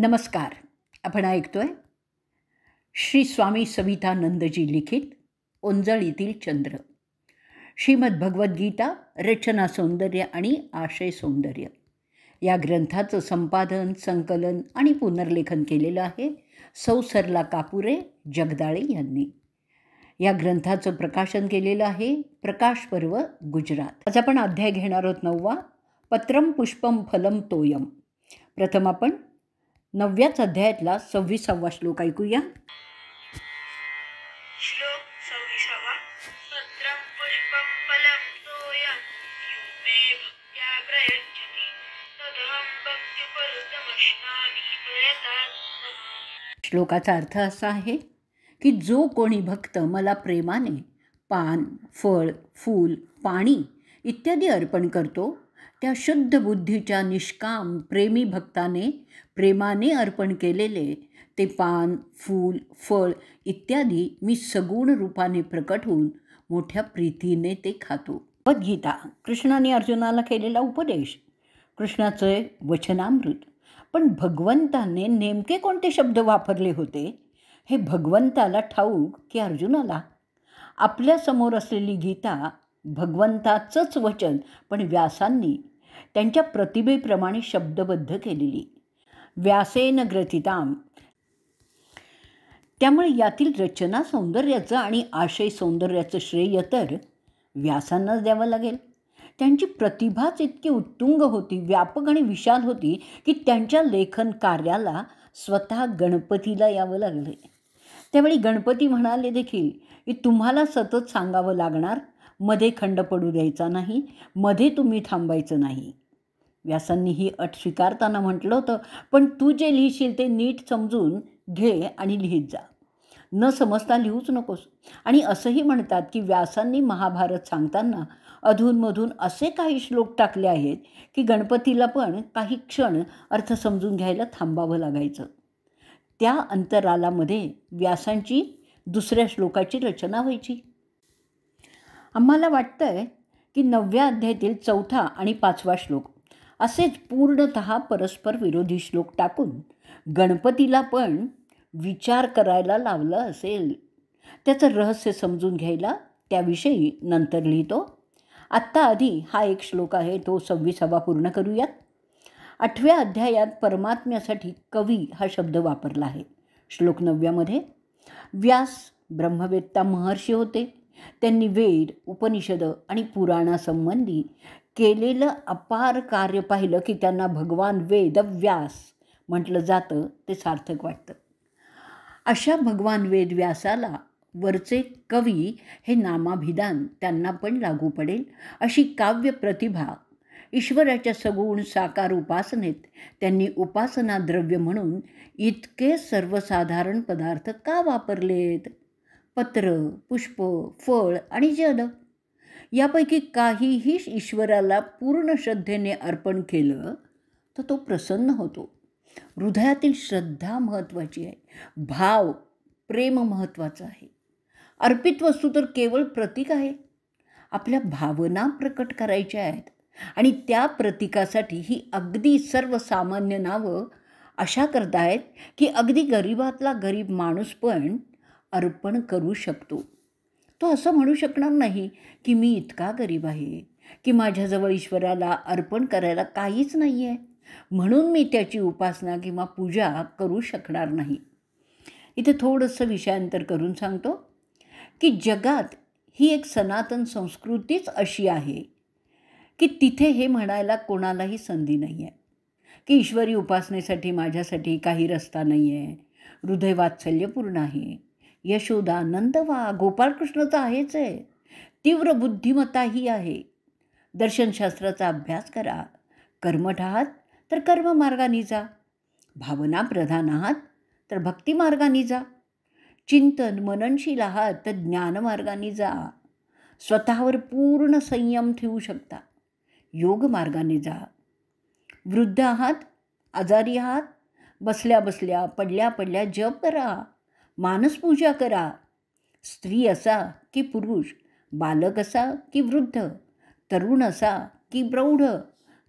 नमस्कार. आपण ऐकतोय श्री स्वामी सवितानंदजी लिखित ओंजळीतील चंद्र. श्रीमद भगवद्गीता रचना सौंदर्य आणि आशय सौंदर्य या ग्रंथाचं संपादन, संकलन आणि पुनर्लेखन केलेलं आहे सौ सरला कापुरे जगदाळे यांनी. या ग्रंथाचं प्रकाशन केलेलं आहे प्रकाश पर्व, गुजरात. आज आपण अध्याय घेणार आहोत 9वा, पत्रम पुष्पम फलम तोयम. प्रथम आपण 9व्याच अध्यायातला 26वा श्लोक ऐकूया. श्लोक 26. पत्रं पुष्पं फलं तोयं यो मे भक्त्या प्रयच्छति तदहं भक्तिपूर्वकमश्नामि प्रयतात्मनः. श्लोकाचा अर्थ असा आहे की जो कोणी भक्त मला प्रेमाने पान, फळ, फूल, पाणी इत्यादी अर्पण करतो, त्या शुद्ध बुद्धीच्या निष्काम प्रेमी भक्ताने प्रेमाने अर्पण केलेले ते पान, फूल, फळ इत्यादी मी सगुण रूपाने प्रकट होऊन मोठ्या प्रीतीने ते खातो. भगवद्गीता कृष्णाने अर्जुनाला केलेला उपदेश, कृष्णाचे वचनामृत. पण भगवंताने नेमके कोणते शब्द वापरले होते हे भगवंताला ठाऊक की अर्जुनाला? आपल्यासमोर असलेली गीता भगवंताचंच वचन, पण व्यासांनी त्यांच्या प्रतिभेप्रमाणे शब्दबद्ध केलेली. व्यासेन ग्रथिताम. त्यामुळे यातील रचना सौंदर्याचं आणि आशय सौंदर्याचं श्रेय तर व्यासांनाच द्यावं लागेल. त्यांची प्रतिभाच इतकी उत्तुंग होती, व्यापक आणि विशाल होती की त्यांच्या लेखन कार्याला स्वतः गणपतीला यावं लागले. त्यावेळी गणपती म्हणाले देखील की तुम्हाला सतत सांगावं लागणार, मध्ये खंड पडू द्यायचा नाही, मध्ये तुम्ही थांबायचं नाही. व्यासांनी ही अट स्वीकारताना म्हटलं होतं, पण तू जे लिहिशील ते नीट समजून घे आणि लिहित जा, न समजता लिहूच नकोस. आणि असंही म्हणतात की व्यासांनी महाभारत सांगताना अधूनमधून असे काही श्लोक टाकले आहेत की गणपतीला पण काही क्षण अर्थ समजून घ्यायला थांबावं लागायचं. त्या अंतरालामध्ये व्यासांची दुसऱ्या श्लोकाची रचना व्हायची. आम्हाला वाटतंय की 9व्या अध्यायातील 4था आणि 5वा श्लोक असेच पूर्णतः परस्पर विरोधी श्लोक टाकून गणपतीला पण विचार करायला लावलं असेल. त्याचं रहस्य समजून घ्यायला त्याविषयी नंतर लिहितो. आत्ता आधी हा एक श्लोक आहे, तो 26वा पूर्ण करूयात. 8व्या अध्यायात परमात्म्यासाठी कवी हा शब्द वापरला आहे. श्लोक 9व्यामध्ये व्यास ब्रह्मवेत्ता महर्षी होते. त्यांनी वेद, उपनिषद आणि पुराणासंबंधी केलेलं अपार कार्य पाहिलं की त्यांना भगवान वेदव्यास म्हटलं जातं ते सार्थक वाटतं. अशा भगवान वेदव्यासाला वरचे कवी हे नामाभिधान त्यांना पण लागू पडेल. अशी काव्य प्रतिभा ईश्वराच्या सगुण साकार उपासनेत त्यांनी उपासना द्रव्य म्हणून इतके सर्वसाधारण पदार्थ का वापरलेत? पत्र, पुष्प, फळ आणि जल यापैकी काहीही ईश्वराला पूर्ण श्रद्धेने अर्पण केलं तर तो प्रसन्न होतो. हृदयातील श्रद्धा महत्त्वाची आहे, भाव, प्रेम महत्त्वाचं आहे. अर्पित वस्तू तर केवळ प्रतीक आहे. आपल्या भावना प्रकट करायच्या आहेत आणि त्या प्रतीकासाठी ही अगदी सर्वसामान्य नावं अशा करतायत की अगदी गरीबातला गरीब माणूस पण अर्पण करू शकतो. तो असं म्हणू शकणार नाही की मी इतका गरीब आहे की माझ्याजवळ ईश्वराला अर्पण करायला काहीच नाही आहे, म्हणून मी त्याची उपासना किंवा पूजा करू शकणार नाही. इथे थोडंसं विषयांतर करून सांगतो की जगात ही एक सनातन संस्कृतीच अशी आहे की तिथे हे म्हणायला कोणालाही संधी नाही आहे की ईश्वरी उपासनेसाठी माझ्यासाठी काही रस्ता नाही आहे. हृदय वात्सल्यपूर्ण आहे. यशोदा, नंदवा, गोपाळकृष्णाचं आहेच आहे. तीव्र बुद्धिमत्ताही आहे. दर्शनशास्त्राचा अभ्यास करा. कर्मठ आहात तर कर्ममार्गाने जा. भावना प्रधान आहात तर भक्तिमार्गाने जा. चिंतन मननशील आहात तर ज्ञानमार्गाने जा. स्वतःवर पूर्ण संयम ठेवू शकता, योग मार्गाने जा. वृद्ध आहात, आजारी आहात, बसल्या बसल्या पडल्या पडल्या जप करा, मानसपूजा करा. स्त्री असा की पुरुष, बालक असा की वृद्ध, तरुण असा की प्रौढ,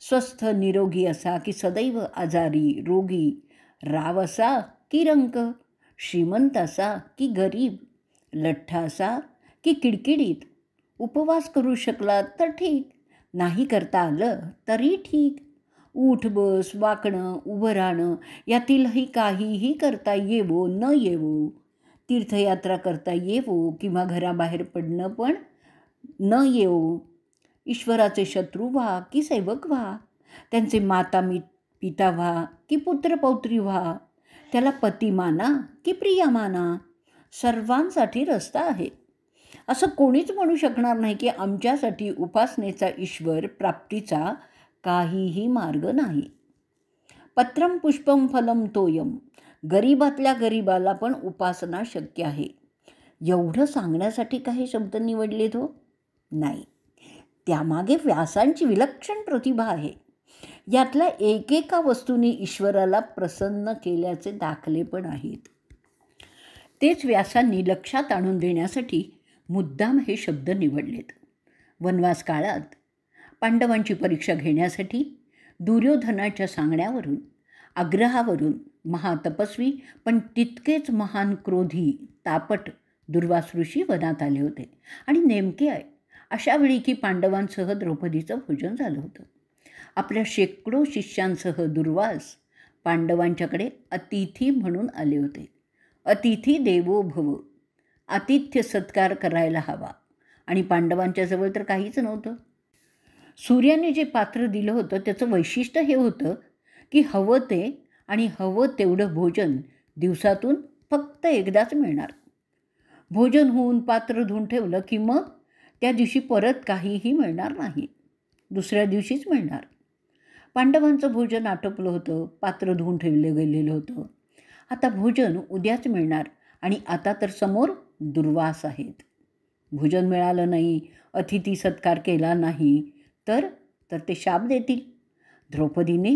स्वस्थ निरोगी असा की सदैव आजारी रोगी, राव असा की रंक, श्रीमंत असा की गरीब, लठ्ठ असा की किडकिडीत. उपवास करू शकला तर ठीक, नाही करता आलं तरी ठीक. उठ बस, वाकणं, उभं राहणं यातीलही काहीही करता येवो न येवो, तीर्थयात्रा करता येवो किंवा घराबाहेर पडणं पण न येवो, ईश्वराचे शत्रू व्हा की सेवक व्हा, त्यांचे पिता व्हा की पुत्रपौत्री व्हा, त्याला पती माना की प्रिया माना, सर्वांसाठी रस्ता आहे. असं कोणीच म्हणू शकणार नाही की आमच्यासाठी उपासनेचा ईश्वर प्राप्तीचा काहीही मार्ग नाही. पत्रम पुष्पम फलम तोयम, गरीबातल्या गरीबाला पण उपासना शक्य आहे. एवढं सांगण्यासाठी काही शब्द निवडलेत हो? नाही, त्यामागे व्यासांची विलक्षण प्रतिभा आहे. यातल्या एकेका वस्तूने ईश्वराला प्रसन्न केल्याचे दाखले पण आहेत. तेच व्यासांनी लक्षात आणून देण्यासाठी मुद्दाम हे शब्द निवडलेत. वनवास काळात पांडवांची परीक्षा घेण्यासाठी दुर्योधनाच्या सांगण्यावरून, आग्रहावरून महातपस्वी पण तितकेच महान क्रोधी तापट दुर्वास ऋषी वनात आले होते. आणि नेमके आहे अशा वेळी की पांडवांसह द्रौपदीचं भोजन झालं होतं. आपल्या शेकडो शिष्यांसह दुर्वास पांडवांच्याकडे अतिथी म्हणून आले होते. अतिथी देवो भव, आतिथ्य सत्कार करायला हवा. आणि पांडवांच्या जवळ तर काहीच नव्हतं. सूर्याने जे पात्र दिलं होतं त्याचं वैशिष्ट्य हे होतं की हवं ते आणि हवं तेवढं भोजन दिवसातून फक्त एकदाच मिळणार. भोजन होऊन पात्र धुवून ठेवलं की मग त्या दिवशी परत काहीही मिळणार नाही, दुसऱ्या दिवशीच मिळणार. पांडवांचं भोजन आटोपलं होतं, पात्र धुवून ठेवलं गेलेलं होतं. आता भोजन उद्याच मिळणार आणि आता तर समोर दुर्वास आहेत. भोजन मिळालं नाही, अतिथी सत्कार केला नाही तर ते शाप देतील. द्रौपदीने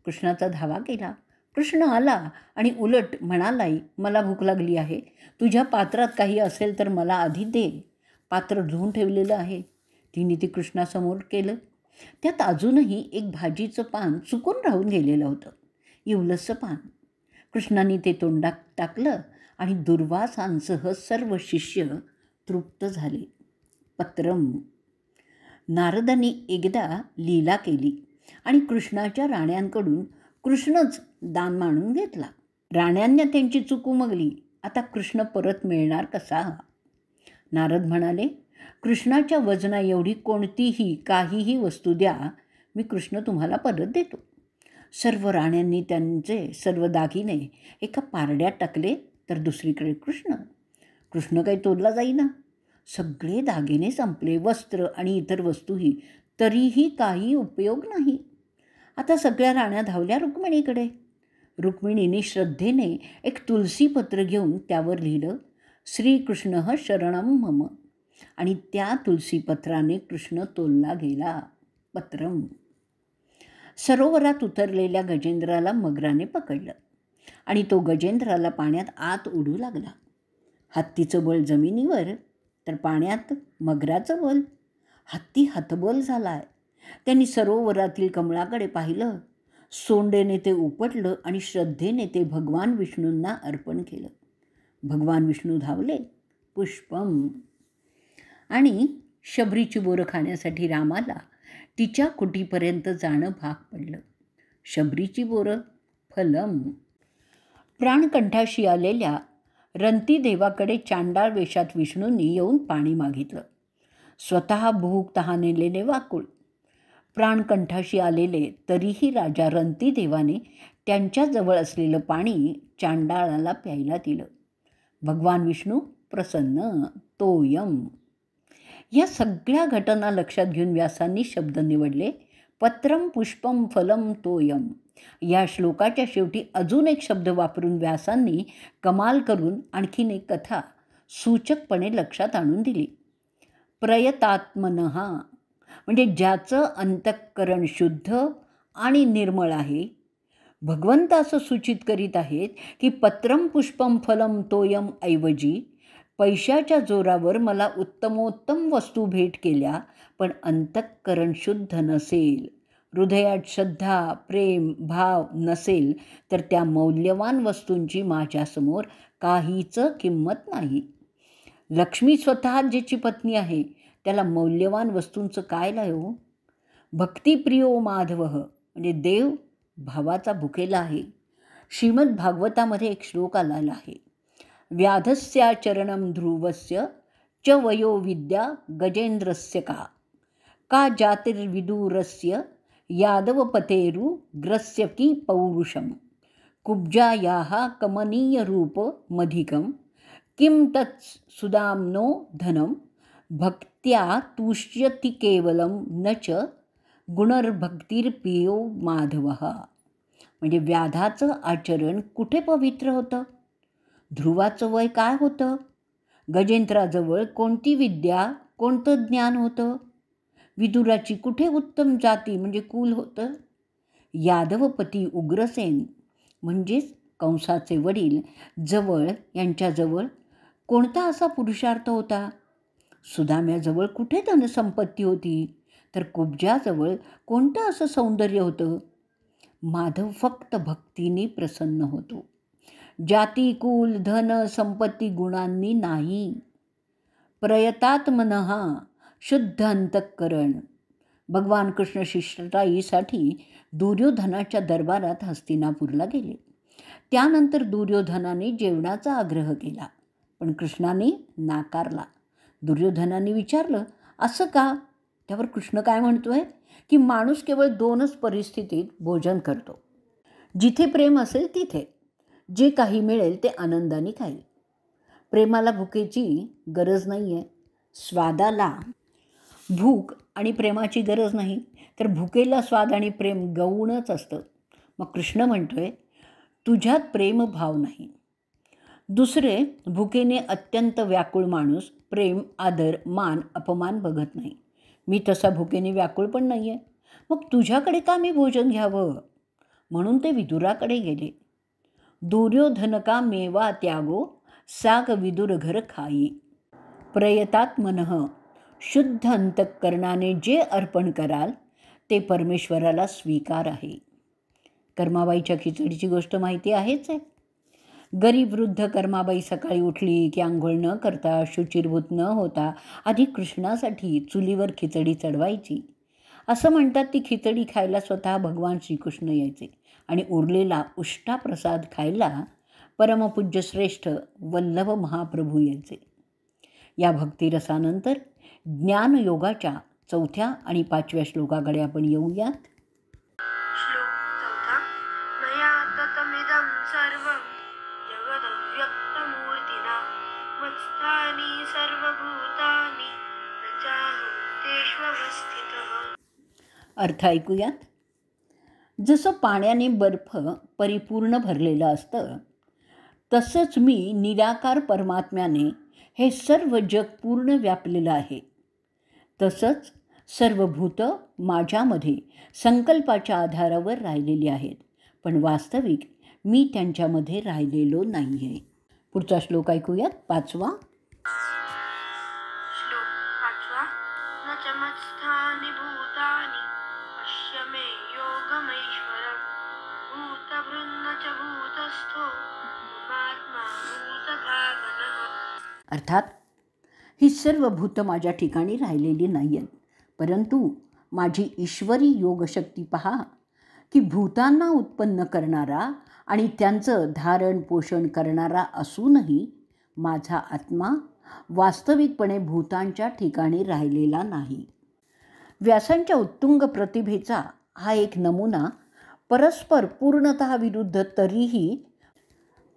कृष्णाचा धावा केला. कृष्ण आला आणि उलट म्हणालाही, मला भूक लागली आहे, तुझ्या पात्रात काही असेल तर मला आधी दे, पात्र धुवून ठेवलेलं आहे. तिने ते कृष्णासमोर केलं. त्यात अजूनही एक भाजीचं पान चुकून राहून गेलेलं होतं, इवलसं पान. कृष्णाने ते तोंडात टाकलं आणि दुर्वासांसह सर्व शिष्य तृप्त झाले. पत्रम, नारदांनी एकदा लीला केली आणि कृष्णाच्या राण्यांकडून कृष्णच दान मानून घेतला. राण्यांना त्यांची चूक उमगली. आता कृष्ण परत मिळणार कसा? नारद म्हणाले, कृष्णाच्या वजना एवढी कोणतीही काहीही वस्तू द्या, मी कृष्ण तुम्हाला परत देतो. सर्व राण्यांनी त्यांचे सर्व दागिने एका पारड्यात टाकले तर दुसरीकडे कृष्ण काही तोडला जाईना. सगळे दागिने संपले, वस्त्र आणि इतर वस्तूही, तरीही काही उपयोग नाही. आता सगळ्या राण्या धावल्या रुक्मिणीकडे. रुक्मिणीने श्रद्धेने एक तुलसीपत्र घेऊन त्यावर लिहिलं, श्रीकृष्ण शरणम मम, आणि त्या तुलसीपत्राने कृष्ण तोलला गेला. पत्रम. सरोवरात उतरलेल्या गजेंद्राला मगराने पकडलं आणि तो गजेंद्राला पाण्यात आत उडू लागला. हत्तीचं बळ जमिनीवर तर पाण्यात मगराचं बल. हत्ती हतबल झाला आहे. त्यांनी सरोवरातील कमळाकडे पाहिलं. सोंडेने ते उपटलं आणि श्रद्धेने ते भगवान विष्णूंना अर्पण केलं. भगवान विष्णू धावले. पुष्पम. आणि शबरीची बोरं खाण्यासाठी रामाला तिच्या कुटीपर्यंत जाणं भाग पडलं. शबरीची बोरं फलम. प्राणकंठाशी आलेल्या रंती देवाकडे चांडाळ वेशात विष्णूंनी येऊन पाणी मागितलं. स्वतः भूक तहानेलेले वाकुळ. प्राणकंठाशी आलेले तरीही राजा रंती देवाने त्यांच्याजवळ असलेलं पाणी चांडाळाला प्यायला दिलं. भगवान विष्णू प्रसन्न. तोयम. या सगळ्या घटना लक्षात घेऊन व्यासांनी शब्द निवडले, पत्रम पुष्पम फलम तोयम. या श्लोकाच्या शेवटी अजून एक शब्द वापरून व्यासांनी कमाल करून आणखीन एक कथा सूचकपणे लक्षात आणून दिली. प्रयतात्मनः, म्हणजे ज्याचं अंतःकरण शुद्ध आणि निर्मळ आहे. भगवंत असं सूचित करीत आहेत की पत्रम पुष्पम फलम तोयम ऐवजी पैशाच्या जोरावर मला उत्तमोत्तम वस्तू भेट केल्या पण अंतःकरण शुद्ध नसेल, हृदयात श्रद्धा, प्रेम, भाव नसेल तर त्या मौल्यवान वस्तूंची माझ्यासमोर काहीच किंमत नाही. लक्ष्मी स्वतः ज्याची पत्नी आहे त्याला मौल्यवान वस्तूंचं काय लय हो. भक्तिप्रियो माधवः म्हणजे देव भावाचा भुकेला आहे. श्रीमद भागवतामध्ये एक श्लोक आलेला आहे. व्याधस्याचरणं ध्रुवस्य च वयो विद्या गजेंद्रस्य का जातिर्विदुरस्य यादवपतेरुग्रस्य की पौरुषम कुब्जायाः कमनीयरूपमधिकं किं तत् सुदाम्नो धनं भक्त्या तुष्यति केवलं न च गुणर्भक्तिर्पियो माधवः. म्हणजे व्याधाचं आचरण कुठे पवित्र होतं? ध्रुवाचं वय काय होतं? गजेंद्राजवळ कोणती विद्या, कोणतं ज्ञान होतं? विदुराची कुठे उत्तम जाती म्हणजे कुल होतं? यादवपती उग्रसेन म्हणजेच कंसाचे वडील यांच्याजवळ कोणता असा पुरुषार्थ होता? सुदाम्याजवळ कुठे धनसंपत्ती होती? तर कुब्जाजवळ कोणतं असं सौंदर्य होतं? माधव फक्त भक्तीने प्रसन्न होतो. जाती, कुल, धन, संपत्ती गुणांनी नाही. प्रयतात्मनः शुद्ध अंतःकरण. भगवान कृष्ण शिष्टाईसाठी दुर्योधनाच्या दरबारात हस्तिनापूरला गेले. त्यानंतर दुर्योधनाने जेवणाचा आग्रह केला, पण कृष्णाने नाकारला. दुर्योधनाने विचारलं, असं का? त्यावर कृष्ण काय म्हणतोय की माणूस केवळ 2च परिस्थितीत भोजन करतो. जिथे प्रेम असेल तिथे जे काही मिळेल ते आनंदाने खाईल. प्रेमाला भुकेची गरज नाही आहे. स्वादाला भूक आणि प्रेमाची गरज नाही, तर भुकेला स्वाद आणि प्रेम गौणच असतं. मग कृष्ण म्हणतोय तुझ्यात प्रेमभाव नाही. दुसरे, भुकेने अत्यंत व्याकुळ माणूस प्रेम, आदर, मान, अपमान बघत नाही. मी तसा भुकेने व्याकुळ पण नाही आहे. मग तुझ्याकडे का मी भोजन घ्यावं? म्हणून ते विदुराकडे गेले. दुर्योधन का मेवा त्यागो साग विदुर घर खाई. प्रयतात्मनः शुद्ध अंतःकरणाने जे अर्पण कराल ते परमेश्वराला स्वीकार आहे. कर्माबाईच्या खिचडीची गोष्ट माहिती आहेच आहे. गरीब वृद्ध कर्माबाई सकाळी उठली की आंघोळ न करता, शुचिर्भूत न होता आधी कृष्णासाठी चुलीवर खिचडी चढवायची. असं म्हणतात ती खिचडी खायला स्वतः भगवान श्रीकृष्ण यायचे आणि उरलेला उष्टा प्रसाद खायला परमपूज्य श्रेष्ठ वल्लभ महाप्रभू यायचे. या भक्तिरसानंतर ज्ञानयोगाच्या 4थ्या आणि 5व्या श्लोकाकडे आपण येऊयात. श्लोक 4. मया ततमिदं सर्वं जगदव्यक्तमूर्तिना मत्स्थानि सर्वभूतानि न चाहं तेष्वस्थितः. अर्थ ऐकूयात. जसं पाण्याने बर्फ परिपूर्ण भरलेलं असतं, तसंच मी निराकार परमात्म्याने हे सर्व जग पूर्ण व्यापलेलं आहे. तसंच सर्व भूतं माझ्यामध्ये संकल्पाच्या आधारावर राहिलेली आहेत, पण वास्तविक मी त्यांच्यामध्ये राहिलेलो नाही आहे. पुढचा श्लोक ऐकूयात, 5वा. श्लोक 5. न च मत्स्थानि भूतानि पश्य मे योगमैश्वरम् भूतभृन्न च भूतस्थो ममात्मा भूतभावनः. अर्थात ही सर्व भूतं माझ्या ठिकाणी राहिलेली नाही आहेत, परंतु माझी ईश्वरी योगशक्ती पहा की भूतांना उत्पन्न करणारा आणि त्यांचं धारण पोषण करणारा असूनही माझा आत्मा वास्तविकपणे भूतांच्या ठिकाणी राहिलेला नाही. व्यासांच्या उत्तुंग प्रतिभेचा हा एक नमुना परस्पर पूर्णतः विरुद्ध तरीही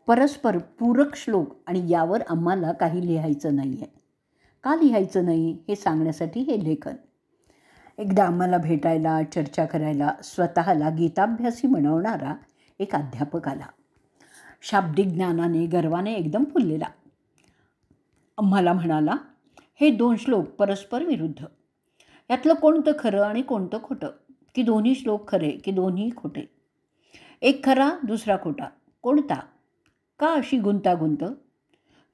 परस्पर पूरक श्लोक, आणि यावर आम्हाला काही लिहायचं नाही आहे. का लिहायचं नाही हे सांगण्यासाठी हे लेखन. एकदा आम्हाला भेटायला, चर्चा करायला स्वतःला गीताभ्यासी म्हणवणारा एक अध्यापक आला. शाब्दिक ज्ञानाने, गर्वाने एकदम फुललेला. आम्हाला म्हणाला, हे 2 श्लोक परस्पर विरुद्ध. यातलं कोणतं खरं आणि कोणतं खोटं? की दोन्ही श्लोक खरे की दोन्ही खोटे? एक खरा, दुसरा खोटा. कोणता? का अशी गुंतागुंत?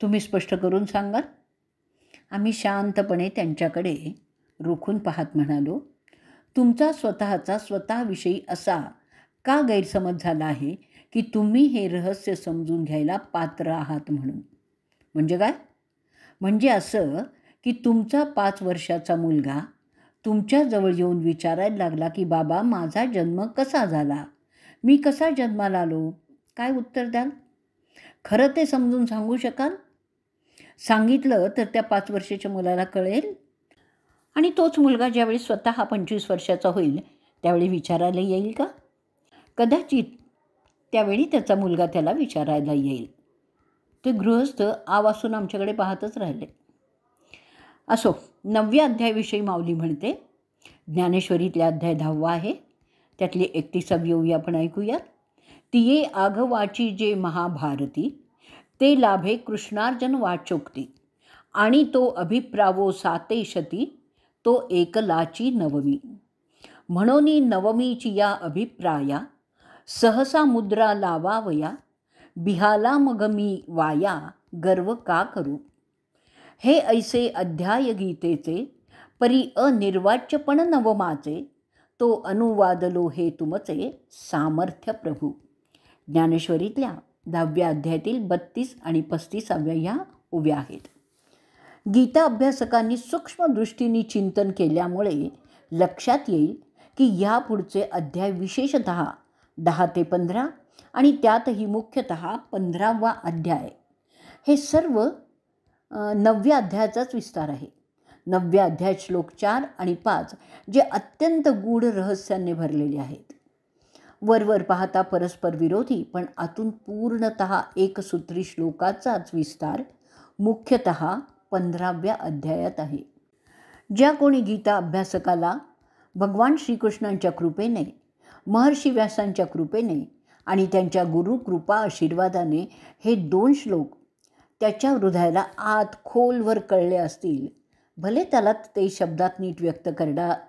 तुम्ही स्पष्ट करून सांगाल? आम्ही शांतपणे त्यांच्याकडे रोखून पाहत म्हणालो, तुमचा स्वतःचा स्वतःविषयी असा का गैरसमज झाला आहे की तुम्ही हे रहस्य समजून घ्यायला पात्र आहात म्हणून? म्हणजे काय? म्हणजे असं की तुमचा 5 वर्षाचा मुलगा तुमच्याजवळ येऊन विचारायला लागला की बाबा माझा जन्म कसा झाला? मी कसा जन्माला आलो? काय उत्तर द्याल? खरं ते समजून सांगू शकाल? सांगितलं तर त्या 5 वर्षाच्या मुलाला कळेल आणि तोच मुलगा ज्यावेळी स्वतः 25 वर्षाचा होईल त्यावेळी विचारायला येईल का? कदाचित त्यावेळी त्याचा मुलगा त्याला विचारायला येईल. ते गृहस्थ आवासून आमच्याकडे पाहतच राहिले. असो, 9व्या अध्यायाविषयी माऊली म्हणते. ज्ञानेश्वरीतला अध्याय 10वा आहे. त्यातली 31वी ओवी आपण ऐकूयात. तिये आघवाची जे महाभारती, ते लाभे कृष्णार्जन वाचोक्ती, आणि तो अभिप्रावो सातेशती, तो एकलाची नवमी. म्हणोनी नवमीची या अभिप्राया, सहसा मुद्रा लावावया, बिहाला मग मी वाया, गर्व का करू. हे ऐसे अध्याय गीतेचे, परी अनिर्वाच्यपण नवमाचे, तो अनुवादलो हे तुमचे सामर्थ्य प्रभू. ज्ञानेश्वरीतल्या 10व्या अध्यायातील 32 आणि 35व्या ह्या ओव्या आहेत. गीता अभ्यासकांनी सूक्ष्म दृष्टीने चिंतन केल्यामुळे लक्षात येईल की ह्या पुढचे अध्याय विशेषतः 10 ते 15 आणि त्यातही मुख्यतः 15वा अध्याय हे सर्व 9व्या अध्यायाचाच विस्तार आहे. 9व्या अध्याय श्लोक 4 आणि 5 जे अत्यंत गूढ रहस्याने भरलेले आहेत. वरवर पाहता परस्पर विरोधी पण आतून पूर्णतः एकसूत्री श्लोकाचाच विस्तार मुख्यतः 15व्या अध्यायात आहे. ज्या कोणी गीता अभ्यासकाला भगवान श्रीकृष्णांच्या कृपेने, महर्षी व्यासांच्या कृपेने आणि त्यांच्या गुरुकृपा आशीर्वादाने हे 2 श्लोक त्याच्या हृदयाला आत खोलवर कळले असतील, भले त्याला ते शब्दात नीट व्यक्त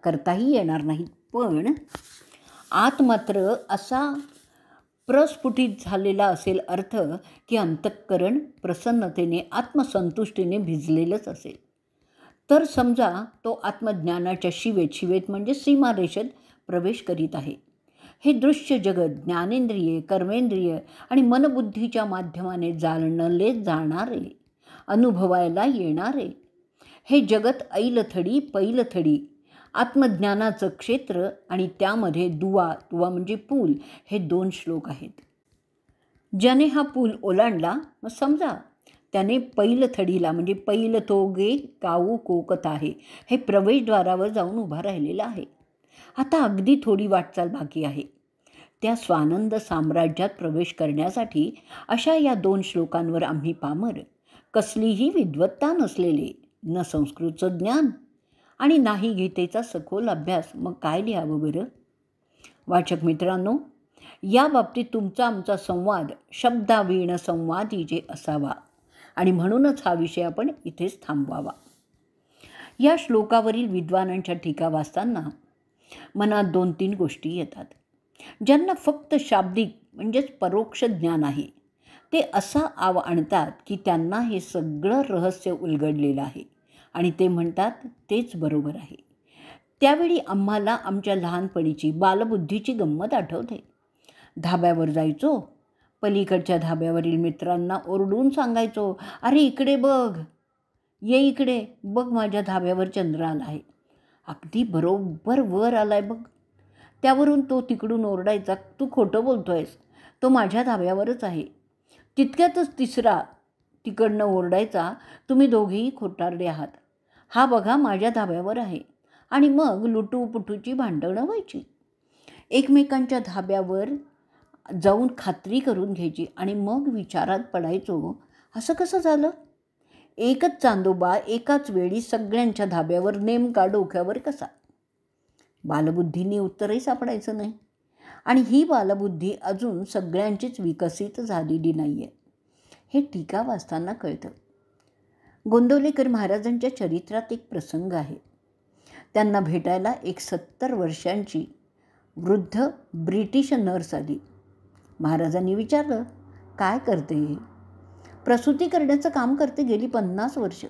करताही येणार नाहीत, पण आत मात्र असा प्रस्फुटित झालेला असेल अर्थ की अंतःकरण प्रसन्नतेने, आत्मसंतुष्टीने भिजलेलंच असेल, तर समजा तो आत्मज्ञानाच्या शिवेत म्हणजे सीमारेषेत प्रवेश करीत आहे. हे दृश्य जगत ज्ञानेंद्रिये, कर्मेंद्रिय आणि मनबुद्धीच्या माध्यमाने जाणले जाणारे, अनुभवायला येणारे हे जगत ऐलथडी पैलथडी आत्मज्ञानाचं क्षेत्र आणि त्यामध्ये दुवा म्हणजे पूल हे 2 श्लोक आहेत. ज्याने हा पूल ओलांडला मग समजा त्याने पैलथडीला म्हणजे पैल तो गे काऊ कोकत आहे हे प्रवेशद्वारावर जाऊन उभा राहिलेला आहे. आता अगदी थोडी वाटचाल बाकी आहे. त्या स्वानंद साम्राज्यात प्रवेश करण्यासाठी अशा या 2 श्लोकांवर आम्ही पामर, कसलीही विद्वत्ता नसलेले, न संस्कृतचं ज्ञान आणि नाही गीतेचा सखोल अभ्यास, मग काय लिहावं बरं? वाचक मित्रांनो, या बाबतीत तुमचा आमचा संवाद शब्दावीण संवादी जे असावा आणि म्हणूनच हा विषय आपण इथेच थांबवावा. या श्लोकावरील विद्वानांच्या टीका वाचताना मनात 2-3 गोष्टी येतात. ज्यांना फक्त शाब्दिक म्हणजेच परोक्ष ज्ञान आहे ते असा आव आणतात की त्यांना हे सगळं रहस्य उलगडलेलं आहे आणि ते म्हणतात तेच बरोबर आहे. त्यावेळी आम्हाला आमच्या लहानपणीची बालबुद्धीची गंमत आठवते. धाब्यावर जायचो, पलीकडच्या धाब्यावरील मित्रांना ओरडून सांगायचो, अरे इकडे बघ, ये इकडे बघ, माझ्या धाब्यावर चंद्र आला आहे. अगदी बरोबर वर आलाय बघ. त्यावरून तो तिकडून ओरडायचा, तू खोटं बोलतोयस, तो माझ्या धाब्यावरच आहे. तितक्यातच तिसरा तिकडनं ओरडायचा, तुम्ही दोघेही खोटारडे आहात, हा बघा माझ्या धाब्यावर आहे. आणि मग लुटूपुटूची भांडणं व्हायची. एकमेकांच्या धाब्यावर जाऊन खात्री करून घ्यायची आणि मग विचारात पडायचो, असं कसं झालं? एकच चांदोबा एकाच वेळी सगळ्यांच्या धाब्यावर नेमका डोक्यावर कसा? बालबुद्धीने उत्तरही सापडायचं नाही. आणि ही बालबुद्धी अजून सगळ्यांचीच विकसित झालेली नाही आहे, हे टीका वाचताना कळतं. गोंदवलेकर महाराजांच्या चरित्रात एक प्रसंग आहे. त्यांना भेटायला एक 70 वर्षांची वृद्ध ब्रिटिश नर्स आली. महाराजांनी विचारलं, काय करते? प्रसूती करण्याचं काम करते, गेली 50 वर्ष.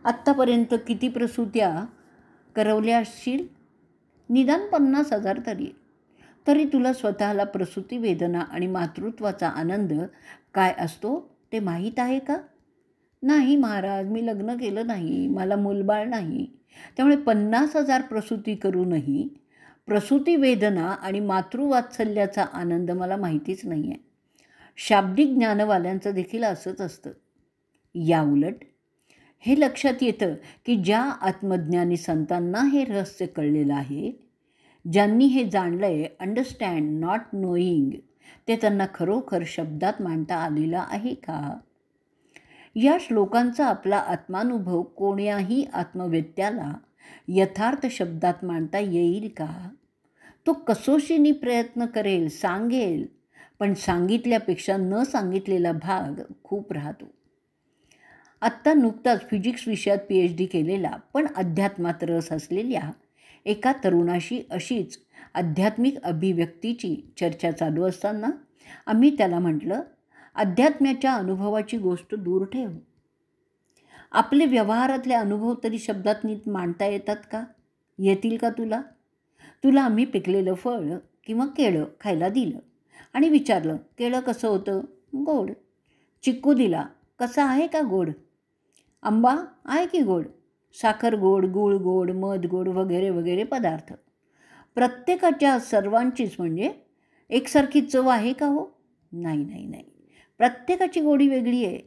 आत्तापर्यंत किती प्रसूत्या करवल्या असतील? निदान 50,000 तरी तुला स्वतःला प्रसूती वेदना आणि मातृत्वाचा आनंद काय असतो ते माहीत आहे का? नाही महाराज, मी लग्न केलं नाही, मला मूलबाळ नाही, त्यामुळे 50,000 प्रसूती करूनही प्रसूती वेदना आणि मातृवात्सल्याचा आनंद मला माहितीच नाही आहे. शाब्दिक ज्ञानवाल्यांचं देखील असंच असतं. याउलट हे लक्षात येतं की ज्या आत्मज्ञानी संतांना हे रहस्य कळलेलं आहे, ज्यांनी हे जाणलं आहे, अंडरस्टँड नॉट नोईंग, ते त्यांना खरोखर शब्दात मांडता आलेलं आहे का? या श्लोकांचा आपला आत्मानुभव कोण्याही आत्मवेत्याला यथार्थ शब्दात मांडता येईल का? तो कसोशीने प्रयत्न करेल, सांगेल, पण सांगितल्यापेक्षा न सांगितलेला भाग खूप राहतो. आत्ता नुकताच फिजिक्स विषयात PhD केलेला पण अध्यात्मात रस असलेल्या एका तरुणाशी अशीच आध्यात्मिक अभिव्यक्तीची चर्चा चालू असताना आम्ही त्याला म्हटलं, अध्यात्म्याच्या अनुभवाची गोष्ट दूर ठेव. आपले व्यवहारातले अनुभव तरी शब्दात नीट मांडता येतात का? येतील का तुला आम्ही पिकलेलं फळ किंवा केळं खायला दिलं आणि विचारलं, केळं कसं होतं? गोड. चिक्कू दिला, कसा आहे का गोड? आंबा आहे की गोड? साखर गोड, गूळ गोड, मध गोड वगैरे वगैरे पदार्थ. प्रत्येकाच्या सर्वांचीच म्हणजे एकसारखी चव आहे का हो? नाही. प्रत्येकाची गोडी वेगळी आहे.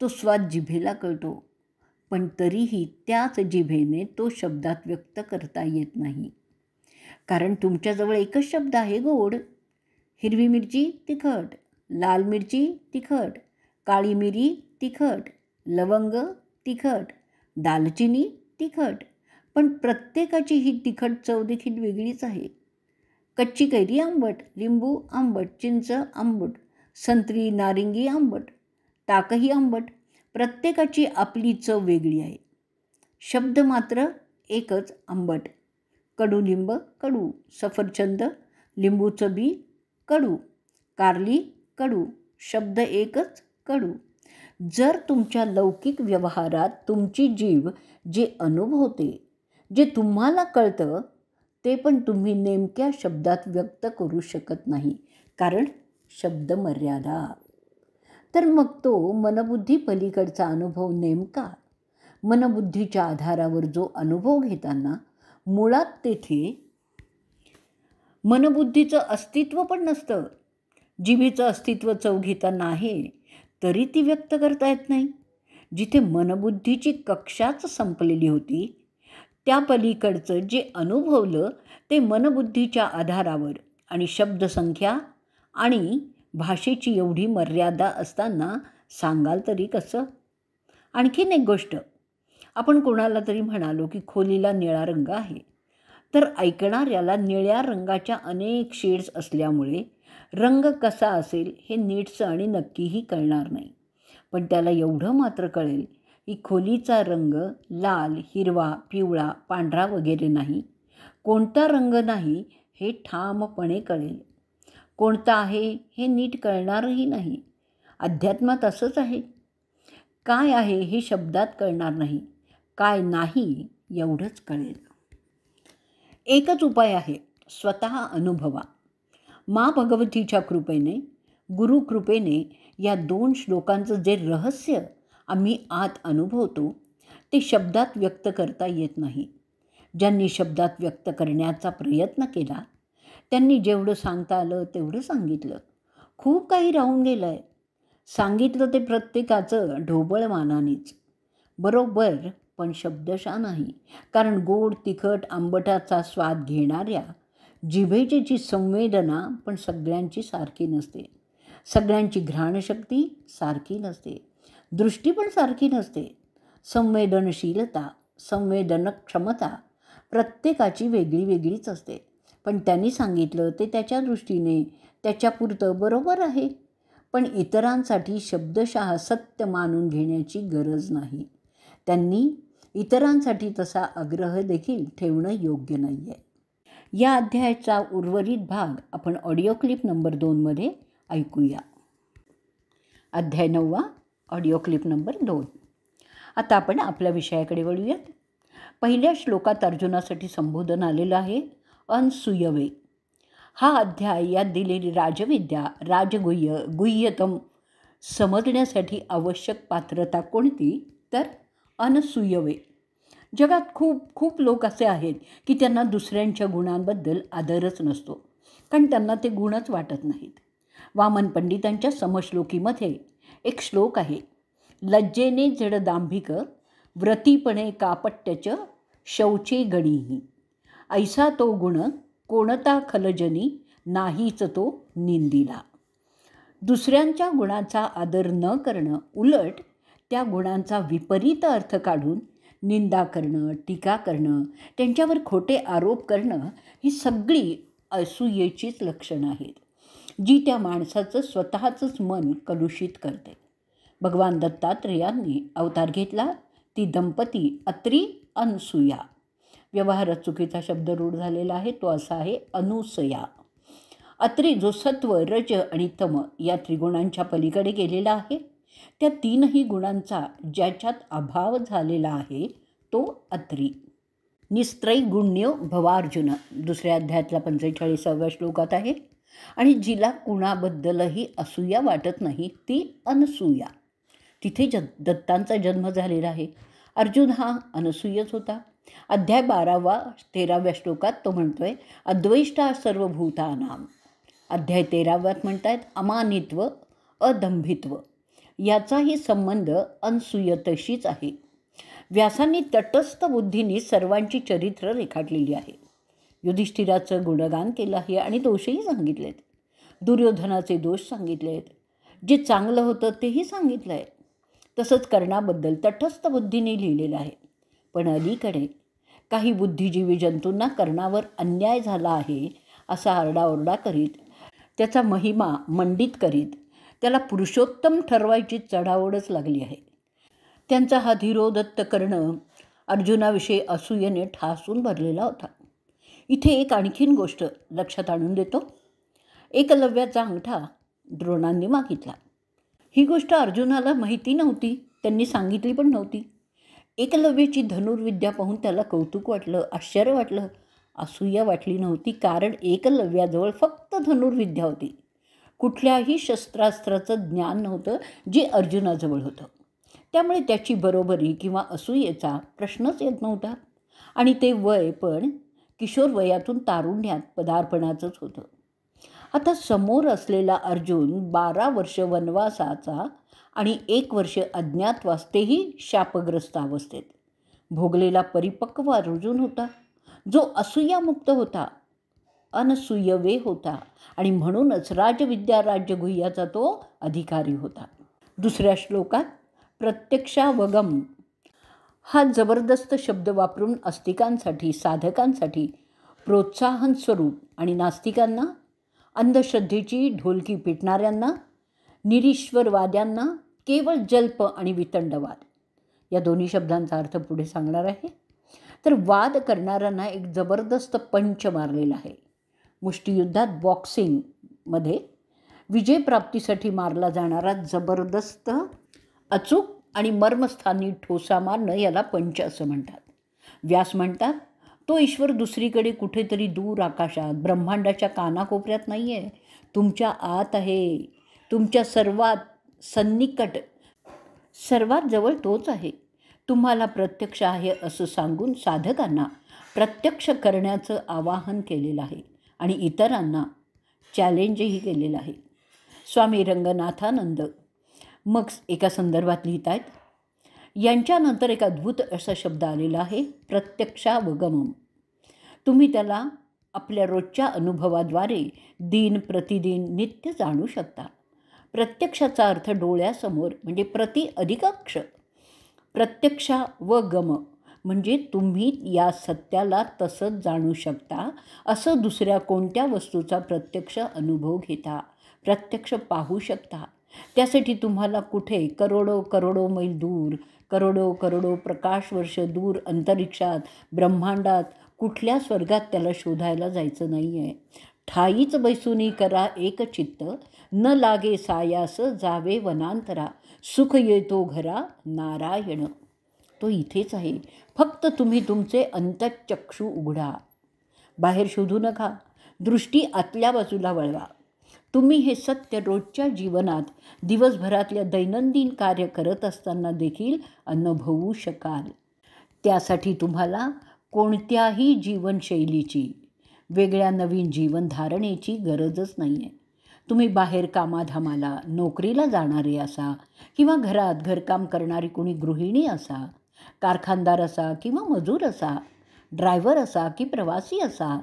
तो स्वाद जिभेला कळतो, पण तरीही त्याच जिभेने तो शब्दात व्यक्त करता येत नाही. कारण तुमच्याजवळ एकच शब्द आहे, गोड. हिरवी मिरची तिखट, लाल मिरची तिखट, काळी मिरी तिखट, लवंग तिखट, दालचिनी तिखट, पण प्रत्येकाची ही तिखट चव देखील वेगळीच आहे. कच्ची कैरी आंबट, लिंबू आंबट, चिंच आंबट, संत्री नारिंगी आंबट, ताकही आंबट. प्रत्येकाची आपली चव वेगळी आहे. शब्द मात्र एकच, आंबट. कडुलिंब कडू, सफरचंद लिंबूचं बी कडू, कारली कडू, शब्द एकच, कडू. जर तुमच्या लौकिक व्यवहारात तुमची जीभ जे अनुभवते, जे तुम्हाला कळतं, ते पण तुम्ही नेमक्या शब्दात व्यक्त करू शकत नाही, कारण शब्द मर्यादा. तर मग तो मनबुद्धी पलीकडचा अनुभव नेमका? मनबुद्धीच्या आधारावर जो अनुभव घेताना मुळात तेथे मनबुद्धीचं अस्तित्व पण नसतं. जिभेचं अस्तित्व चव घेताना आहे, तरी ती व्यक्त करता येत नाही. जिथे मनबुद्धीची कक्षाच संपलेली होती, त्या पलीकडचं जे अनुभवलं ते मनबुद्धीच्या आधारावर आणि शब्दसंख्या आणि भाषेची एवढी मर्यादा असताना सांगाल तरी कसं? आणखीन एक गोष्ट, आपण कोणाला तरी म्हणालो की खोलीला निळा रंग आहे, तर ऐकणाऱ्याला निळ्या रंगाच्या अनेक शेड्स असल्यामुळे रंग कसा असेल हे नीटसं आणि नक्कीही कळणार नाही. पण त्याला एवढं मात्र कळेल की खोलीचा रंग लाल, हिरवा, पिवळा, पांढरा वगैरे नाही. कोणता रंग नाही हे ठामपणे कळेल. कोणता आहे हे नीट कळणारही नाही. अध्यात्मात असंच आहे. काय आहे हे शब्दात कळणार नाही, काय नाही एवढंच कळेल. एकच उपाय आहे, स्वतः अनुभवा. मा भगवतीच्या कृपेने, गुरुकृपेने या 2 श्लोकांचं जे रहस्य आम्ही आत अनुभवतो ते शब्दात व्यक्त करता येत नाही. ज्यांनी शब्दात व्यक्त करण्याचा प्रयत्न केला त्यांनी जेवढं सांगता आलं तेवढं सांगितलं. खूप काही राहून गेलं आहे. सांगितलं ते प्रत्येकाचं ढोबळमानानेच. बरोबर, पण शब्दशः नाही. कारण गोड, तिखट, आंबटाचा स्वाद घेणाऱ्या जिभेची जी संवेदना पण सगळ्यांची सारखी नसते. सगळ्यांची घ्राणशक्ती सारखी नसते. दृष्टी पण सारखी नसते. संवेदनशीलता, संवेदन क्षमता प्रत्येकाची वेगळी वेगळीच असते. पण त्यांनी सांगितलं ते त्याच्या दृष्टीने त्याच्यापुरतं बरोबर आहे. पण इतरांसाठी शब्दशः सत्य मानून घेण्याची गरज नाही. त्यांनी इतरांसाठी तसा आग्रह देखील ठेवणं योग्य नाही आहे. या अध्यायाचा उर्वरित भाग आपण ऑडिओ क्लिप नंबर 2मध्ये ऐकूया. अध्याय 9, ऑडिओ क्लिप नंबर 2. आता आपण आपल्या विषयाकडे वळूयात. पहिल्या श्लोकात अर्जुनासाठी संबोधन आलेलं आहे. अनसूयवे. हा अध्याय यात दिलेली राजविद्या, राजगुह्य, गुह्यतम समजण्यासाठी आवश्यक पात्रता कोणती? तर अनसूयवे. जगात खूप खूप लोक असे आहेत की त्यांना दुसऱ्यांच्या गुणांबद्दल आदरच नसतो, कारण त्यांना ते गुणच वाटत नाहीत. वामन पंडितांच्या समश्लोकीमध्ये एक श्लोक आहे, लज्जेने जड दांभिक व्रतीपणे कापट्यच शौचे गणीही. ऐसा तो गुण कोणता खलजनी नाहीच तो निंदिला. दुसऱ्यांच्या गुणाचा आदर न करणं, उलट त्या गुणांचा विपरीत अर्थ काढून निंदा करणं, टीका करणं, त्यांच्यावर खोटे आरोप करणं ही सगळी असूयेचीच लक्षणं आहेत, जी त्या माणसाचं स्वतःचंच मन कलुषित करते. भगवान दत्तात्रेयांनी अवतार घेतला ती दंपती अत्री अनसूया. व्यवहारात चुकीचा शब्द रूढ झालेला आहे, तो असा आहे अनुसया. अत्री जो सत्व, रज आणि तम या त्रिगुणांच्या पलीकडे गेलेला आहे, त्या तीनही गुणांचा ज्याच्यात अभाव झालेला आहे तो अत्री. निस्त्रैगुण्यो भवार्जुन दुसऱ्या अध्यायातला 45व्या श्लोकात आहे. आणि जिला कुणाबद्दलही असूया वाटत नाही ती अनसूया. तिथे दत्तांचा जन्म झालेला आहे. अर्जुन हा अनसूयच होता. अध्याय 12 13व्या श्लोकात तो म्हणतोय अद्वैष्टा सर्वभूतानाम. अध्याय 13व्यात म्हणतायत अमानित्व, अदंभित्व. याचाही संबंध अनसूयतेशीच आहे. व्यासांनी तटस्थ बुद्धीने सर्वांची चरित्र रेखाटलेली आहे. युधिष्ठिराचं गुणगान केलं आहे आणि दोषही सांगितलेत. दुर्योधनाचे दोष सांगितलेत. जे चांगलं होतं तेही सांगितलं आहे. तसंच कर्णाबद्दल तटस्थ बुद्धीने लिहिलेलं आहे. पण अलीकडे काही बुद्धिजीवी जंतूंना कर्णावर अन्याय झाला आहे असा आरडाओरडा करीत, त्याचा महिमा मंडित करीत त्याला पुरुषोत्तम ठरवायची चढाओढच लागली आहे. त्यांचा हा धीरोदत्त कर्ण अर्जुनाविषयी असूयेने ठासून भरलेला होता. इथे एक आणखीन गोष्ट लक्षात आणून देतो. एकलव्याचा अंगठा द्रोणांनी मागितला. ही गोष्ट अर्जुनाला माहिती नव्हती, त्यांनी सांगितली पण नव्हती. एकलव्याची धनुर्विद्या पाहून त्याला कौतुक वाटलं, आश्चर्य वाटलं, असूया वाटली नव्हती, कारण एकलव्याजवळ फक्त धनुर्विद्या होती. कुठल्याही शस्त्रास्त्राचं ज्ञान नव्हतं जे अर्जुनाजवळ होतं. त्यामुळे त्याची बरोबरी किंवा असूयेचा प्रश्नच येत नव्हता. आणि ते वय पण किशोर वयातून तारुण्यात पदार्पणाचंच होतं. आता समोर असलेला अर्जुन 12 वर्ष वनवासाचा आणि 1 वर्ष अज्ञातवास, तेही शापग्रस्त अवस्थेत भोगलेला परिपक्व अर्जुन होता, जो असूयामुक्त होता, अनसूयवे होता आणि म्हणूनच राजविद्या राज्यगुह्याचा तो अधिकारी होता. दुसऱ्या श्लोकात प्रत्यक्षावगम हा जबरदस्त शब्द वापरून आस्तिकांसाठी, साधकांसाठी प्रोत्साहन स्वरूप आणि नास्तिकांना, अंधश्रद्धेची ढोलकी पिटणाऱ्यांना, निरीश्वरवाद्यांना केवळ जल्प आणि वितंडवाद या दोन्ही शब्दांचा अर्थ पुढे सांगणार आहे. तर वाद करणाऱ्यांना एक जबरदस्त पंच मारलेला आहे. मुष्टियुद्धात, बॉक्सिंगमध्ये विजयप्राप्तीसाठी मारला जाणारा जबरदस्त, अचूक आणि मर्मस्थानी ठोसा मारणं याला पंच असं म्हणतात. व्यास म्हणतात तो ईश्वर दुसरीकडे कुठेतरी दूर आकाशात ब्रह्मांडाच्या कानाकोपऱ्यात नाही आहे, तुमच्या आत आहे. तुमच्या सर्वात सन्निकट, सर्वात जवळ तोच आहे. तुम्हाला प्रत्यक्ष आहे असं सांगून साधकांना प्रत्यक्ष करण्याचं आवाहन केलेलं आहे आणि इतरांना चॅलेंजही केलेलं आहे. स्वामी रंगनाथानंद मग एका संदर्भात लिहित आहेत, यांच्यानंतर एक अद्भुत असा शब्द आलेला आहे, प्रत्यक्षावगमम. तुम्ही त्याला आपल्या रोजच्या अनुभवाद्वारे दिन प्रतिदिन नित्य जाणू शकता. प्रत्यक्षाचा अर्थ डोळ्यासमोर म्हणजे प्रति अधिकाक्ष. प्रत्यक्षावगम म्हणजे तुम्ही या सत्याला तसंच जाणू शकता असं दुसऱ्या कोणत्या वस्तूचा प्रत्यक्ष अनुभव घेता, प्रत्यक्ष पाहू शकता. त्यासाठी तुम्हाला कुठे करोडो करोडो मैल दूर, करोडो करोडो प्रकाशवर्ष दूर अंतरिक्षात, ब्रह्मांडात, कुठल्या स्वर्गात त्याला शोधायला जायचं नाही आहे. ठाईच बैसुनी करा एक चित्त, न लागे सायास जावे वनांतरा, सुख येतो घरा नारायण. तो इथेच आहे, फक्त तुम्ही तुमचे अंतःचक्षु उघडा. बाहेर शोधू नका. दृष्टी आतल्या बाजूला वळवा. तुम्ही हे सत्य रोजच्या जीवनात दिवसभरातल्या दैनंदिन कार्य करत असताना देखील अनुभवू शकाल. त्यासाठी तुम्हाला कोणत्याही जीवनशैलीची, वेगळ्या नवीन जीवनधारणेची गरजच नाही आहे. तुम्ही बाहेर कामाधामाला, नोकरीला जाणारे असा किंवा घरात घरकाम करणारी कोणी गृहिणी असा, कारखानदार असा किंवा मजूर असा, ड्रायव्हर असा की प्रवासी असा,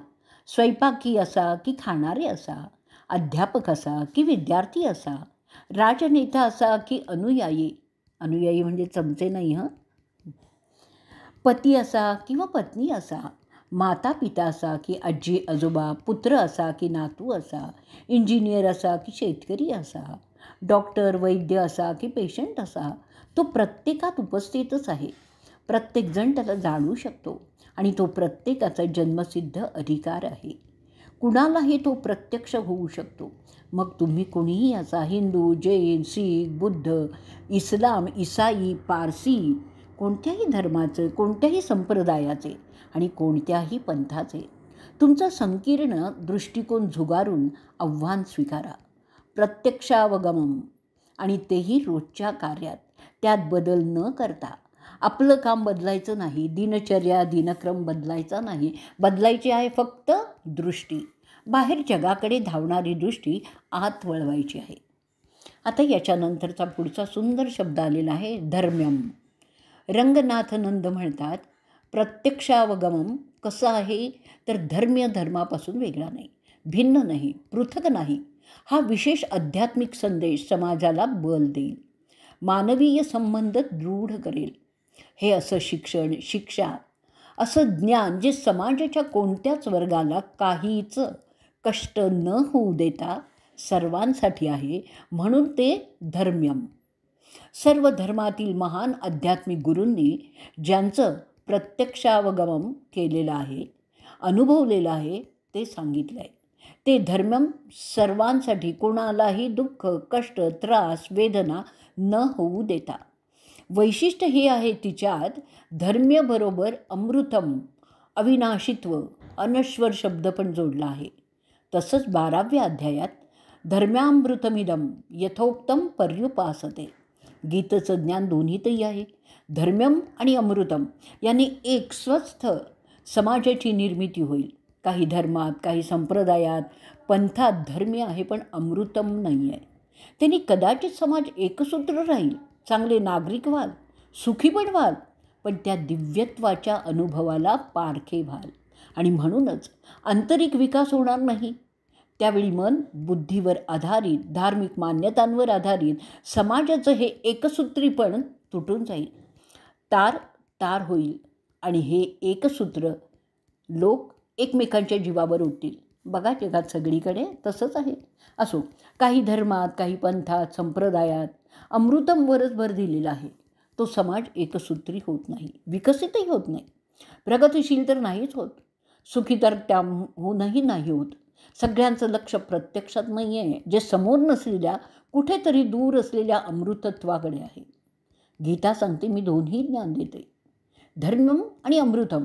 स्वयंपाकी असा की खाणारे असा, अध्यापक असा की विद्यार्थी असा, राजनेता असा की अनुयायी, अनुयायी म्हणजे चमचे नाही हं, पती असा किंवा पत्नी असा, माता पिता असा की आजी आजोबा, पुत्र असा की नातू असा, इंजिनियर असा की शेतकरी असा, डॉक्टर वैद्य असा की पेशंट असा, तो प्रत्येकात उपस्थितच आहे. प्रत्येकजण त्याला जाणू शकतो आणि तो प्रत्येकाचा जन्मसिद्ध अधिकार आहे. कुणालाही तो प्रत्यक्ष होऊ शकतो. मग तुम्ही कोणीही असा, हिंदू, जैन, शीख, बुद्ध, इस्लाम, ईसाई, पारसी, कोणत्याही धर्माचे, कोणत्याही संप्रदायाचे आणि कोणत्याही पंथाचे. तुमचा संकीर्ण दृष्टिकोन झुगारून आव्हान स्वीकारा. प्रत्यक्षावगमन, आणि तेही रोजच्या कार्यात. त्यात बदल न करता. आपलं काम बदलायचं नाही, दिनचर्या दिनक्रम बदलायचा नाही. बदलायची आहे फक्त दृष्टी. बाहेर जगाकडे धावणारी दृष्टी आत वळवायची आहे. आता याच्यानंतरचा पुढचा सुंदर शब्द आलेला आहे धर्म्यम. रंगनाथनंद म्हणतात, प्रत्यक्षावगमन कसं आहे तर धर्म्य धर्मापासून वेगळा नाही, भिन्न नाही, पृथक नाही. हा विशेष आध्यात्मिक संदेश समाजाला बल देईल, मानवीय संबंध दृढ करेल. हे असं शिक्षण, शिक्षा, असं ज्ञान जे समाजाच्या कोणत्याच वर्गाला काहीच कष्ट न होऊ देता सर्वांसाठी आहे, म्हणून ते धर्म्यम. सर्व धर्मातील महान आध्यात्मिक गुरूंनी ज्यांचं प्रत्यक्षावगमन केलेलं आहे, अनुभवलेलं आहे, ते सांगितलं आहे. ते धर्म्यम सर्वांसाठी, कोणालाही दुःख, कष्ट, त्रास, वेदना न होऊ देता. वैशिष्ट्य हे आहे तिच्यात धर्म्यबरोबर अमृतम, अविनाशित्व, अनश्वर शब्द पण जोडला आहे. तसंच 12व्या अध्यायात धर्म्यामृतमिदम यथोक्तम पर्युपासते. गीतेचं ज्ञान दोन्हीतही आहे. धर्म्यम आणि अमृतम यांनी एक स्वस्थ समाजाची निर्मिती होईल. काही धर्मात, काही संप्रदायात, पंथात धर्म्य आहे पण अमृतम नाही आहे. त्यांनी कदाचित समाज एकसूत्र राहील, चांगले नागरिक व्हाल, सुखी पण व्हाल, पण त्या दिव्यत्वाच्या अनुभवाला पारखे व्हाल. आणि म्हणूनच आंतरिक विकास होणार नाही. त्यावेळी मन बुद्धीवर आधारित, धार्मिक मान्यतांवर आधारित समाजाचं हे एकसूत्रीपण तुटून जाईल, तार तार होईल आणि हे एकसूत्र लोक एकमेकांच्या जीवावर उठतील. बघा जगात सगळीकडे तसंच आहे. असो, काही धर्मात, काही पंथात, संप्रदायात अमृतमवरच भर दिलेला आहे. तो समाज एकसूत्री होत नाही, विकसितही होत नाही, प्रगतिशील तर नाहीच होत, सुखी तर त्याहूनही नाही होत. सगळ्यांचं लक्ष प्रत्यक्षात नाही आहे, जे समोर नसलेल्या, कुठेतरी दूर असलेल्या अमृतत्वाकडे आहे. गीता सांगते, मी दोन्ही ज्ञान देते, धर्म्यम आणि अमृतम.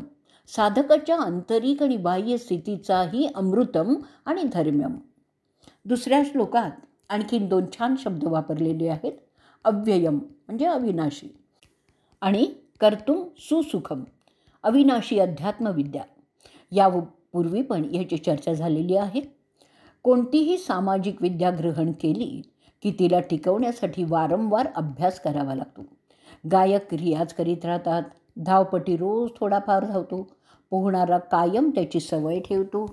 साधकाच्या आंतरिक आणि बाह्य स्थितीचाही अमृतम आणि धर्म्यम. दुसऱ्या श्लोकात आणखीन 2 छान शब्द वापरलेले आहेत. अव्ययम म्हणजे अविनाशी आणि कर्तुम सुसुखम, अविनाशी अध्यात्मविद्या. यापूर्वी पण याची चर्चा झालेली आहे. कोणतीही सामाजिक विद्या ग्रहण केली की तिला टिकवण्यासाठी वारंवार अभ्यास करावा लागतो. गायक रियाज करीत राहतात, धावपटी रोज थोडाफार धावतो, पोहणारा कायम त्याची सवय ठेवतो.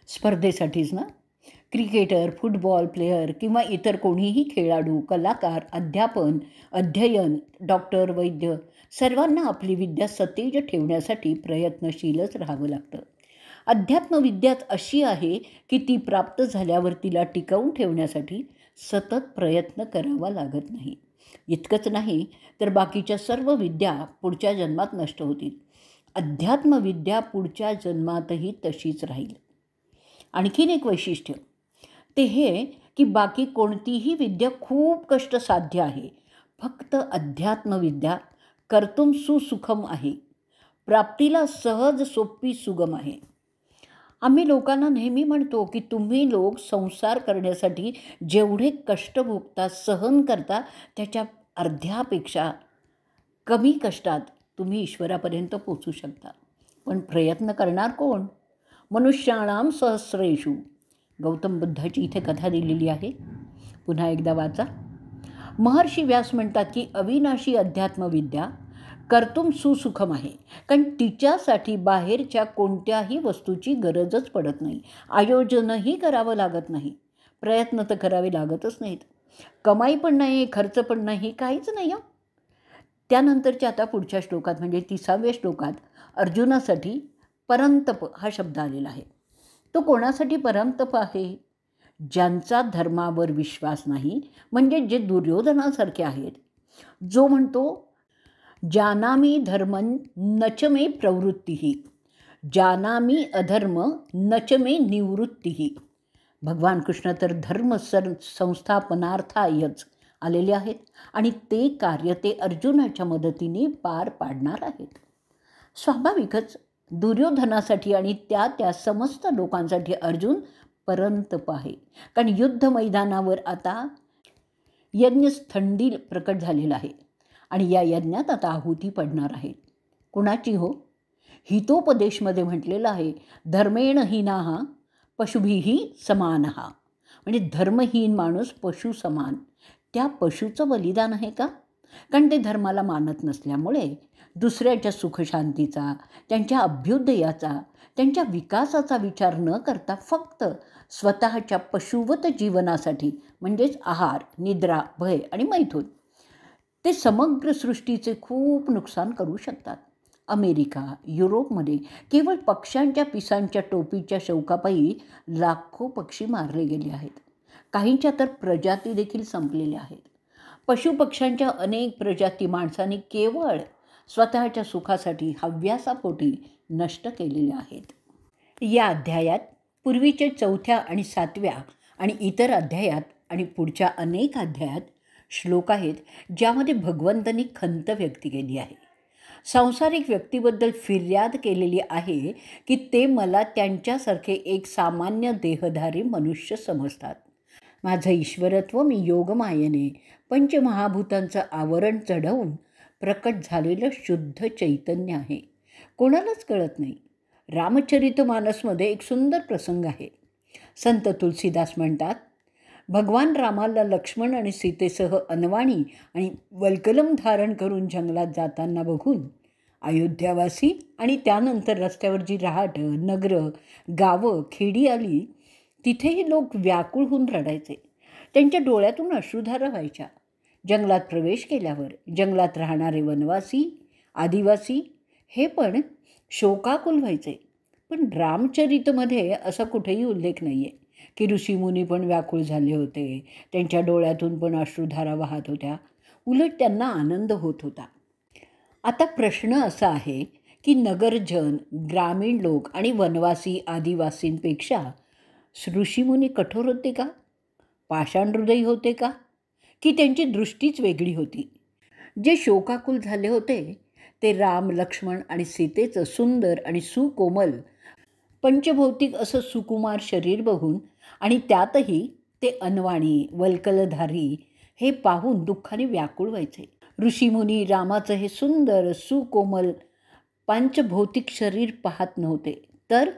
स्पर्धेसाठीच ना. क्रिकेटर, फुटबॉल प्लेयर किंवा इतर कोणीही खेळाडू, कलाकार, अध्यापन, अध्ययन, डॉक्टर, वैद्य, सर्वांना आपली विद्या सतेज ठेवण्यासाठी प्रयत्नशीलच राहावं लागतं. अध्यात्मविद्याच अशी आहे की ती प्राप्त झाल्यावर तिला टिकवून ठेवण्यासाठी सतत प्रयत्न करावा लागत नाही. इतकंच नाही तर बाकीच्या सर्व विद्या पुढच्या जन्मात नष्ट होतील. अध्यात्मविद्या पुढच्या जन्मातही तशीच राहील. आणखीन एक वैशिष्ट्य ते हे की बाकी कोणतीही विद्या खूप कष्टसाध्य आहे, फक्त अध्यात्मविद्या कर्तुम सुसुखम आहे, प्राप्तीला सहज सोपी सुगम आहे. आम्ही लोकांना नेहमी म्हणतो की तुम्ही लोक संसार करण्यासाठी जेवढे कष्ट भोगता, सहन करता, त्याच्या अर्ध्यापेक्षा कमी कष्टात तुम्ही ईश्वरापर्यंत पोचू शकता. पण प्रयत्न करणार कोण? मनुष्याणाम सहस्रेषु. गौतम बुद्धाची इथे कथा दिलेली आहे. पुन्हा एकदा वाचा. महर्षी व्यास म्हणतात की अविनाशी अध्यात्मविद्या कर्तुम सुसुखम आहे, कारण तिच्यासाठी बाहेरच्या कोणत्याही वस्तूची गरजच पडत नाही, आयोजनही करावं लागत नाही, प्रयत्न तर करावे लागतच नाहीत, कमाई पण नाही, खर्च पण नाही, काहीच नाही. त्यानंतरच्या आता पुढच्या श्लोकात म्हणजे 30व्या श्लोकात अर्जुनासाठी परंतप हा शब्द आलेला आहे. तो कोणासाठी परंतप आहे? ज्यांचा धर्मावर विश्वास नाही, म्हणजे जे दुर्योधनासारखे आहेत. जो म्हणतो जानामी धर्मं न च मे प्रवृत्तिः, जानामी अधर्म न च मे निवृत्तिः. भगवान कृष्ण तर धर्म संस्थापनार्थायच आलेले आहेत आणि ते कार्य ते अर्जुनाच्या मदतीने पार पाडणार आहेत. स्वाभाविकच दुर्योधनासाठी आणि त्या समस्त लोकांसाठी अर्जुन परंतप आहे, कारण युद्ध मैदानावर आता यज्ञस्थंडी प्रकट झालेला आहे आणि या यज्ञात आता आहुती पडणार आहे. कुणाची हो? हितोपदेशमध्ये म्हटलेलं आहे धर्मेण हीनाः पशुभिः समानः, म्हणजे धर्महीन माणूस पशु समान. त्या पशुचं बलिदान आहे का? कारण ते धर्माला मानत नसल्यामुळे दुसऱ्याच्या सुखशांतीचा, त्यांच्या अभ्युदयाचा, त्यांच्या विकासाचा विचार न करता फक्त स्वतःच्या पशुवत जीवनासाठी म्हणजेच आहार, निद्रा, भय आणि मैथून ते समग्र सृष्टीचे खूप नुकसान करू शकतात. अमेरिका, युरोपमध्ये केवळ पक्ष्यांच्या पिसांच्या टोपीच्या शौकापायी लाखो पक्षी मारले गेले आहेत. काहींच्या तर प्रजाती देखील संपलेल्या आहेत. पशुपक्ष्यांच्या अनेक प्रजाती माणसाने केवळ स्वतःच्या सुखासाठी हव्यासापोटी नष्ट केलेल्या आहेत. या अध्यायात पूर्वीच्या 4थ्या आणि 7व्या आणि इतर अध्यायात आणि पुढच्या अनेक अध्यायात श्लोक आहेत ज्यामध्ये भगवंतांनी खंत व्यक्त केली आहे. सांसारिक व्यक्तीबद्दल फिर्याद केलेली आहे की ते मला त्यांच्यासारखे एक सामान्य देहधारी मनुष्य समजतात. माझं ईश्वरत्व मी योगमायेने पंचमहाभूतांचं आवरण चढवून प्रकट झालेलं शुद्ध चैतन्य आहे. कोणालाच कळत नाही. रामचरितमानसमध्ये एक सुंदर प्रसंग आहे. संत तुलसीदास म्हणतात, भगवान रामाला लक्ष्मण आणि सीतेसह अनवाणी आणि वल्कलम धारण करून जंगलात जाताना बघून अयोध्यावासी आणि त्यानंतर रस्त्यावर जी रहाट, नगरं, गावं, खेडी आली तिथेही लोक व्याकुळ होऊन रडायचे. त्यांच्या डोळ्यातून अश्रुधारा व्हायच्या. जंगलात प्रवेश केल्यावर जंगलात राहणारे वनवासी, आदिवासी हे पण शोकाकुल व्हायचे. पण रामचरितमध्ये असा कुठेही उल्लेख नाही आहे की ऋषीमुनी पण व्याकुळ झाले होते, त्यांच्या डोळ्यातून पण अश्रुधारा वाहत होत्या. उलट त्यांना आनंद होत होता. आता प्रश्न असा आहे की नगरजन, ग्रामीण लोक आणि वनवासी आदिवासींपेक्षा ऋषीमुनी कठोर होते का? पाषाण हृदयी होते का? की त्यांची दृष्टीच वेगळी होती? जे शोकाकुल झाले होते ते राम, लक्ष्मण आणि सीतेचं सुंदर आणि सुकोमल पंचभौतिक असं सुकुमार शरीर बघून आणि त्यातही ते अनवाणी, वल्कलधारी हे पाहून दुःखाने व्याकुळ व्हायचे. ऋषीमुनी रामाचं हे सुंदर सुकोमल पंचभौतिक शरीर पाहत नव्हते, तर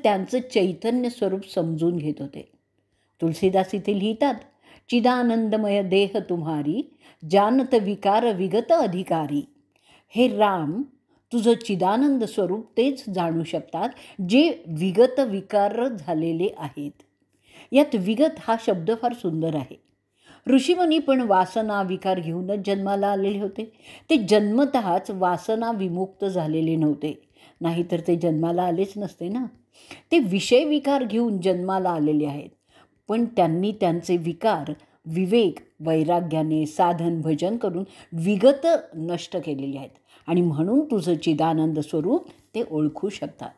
त्यांचं चैतन्य स्वरूप समजून घेत होते. तुलसीदास इथे लिहितात, चिदानंदमय देह तुम्हारी, जानत विकार विगत अधिकारी. हे राम, तुझं चिदानंद स्वरूप तेच जाणू शकतात जे विगत विकार झालेले आहेत. यात विगत हा शब्द फार सुंदर आहे. ऋषीमुनी पण वासना विकार घेऊनच जन्माला आलेले होते. ते जन्मतःच वासना विमुक्त झालेले नव्हते, नाहीतर ते जन्माला आलेच नसते ना. ते विषय विकार घेऊन जन्माला आलेले आहेत. पण त्यांनी त्यांचे विकार विवेक, वैराग्याने, साधन, भजन करून विगत नष्ट केलेले आहेत आणि म्हणून तुझं चिदानंद स्वरूप ते ओळखू शकतात.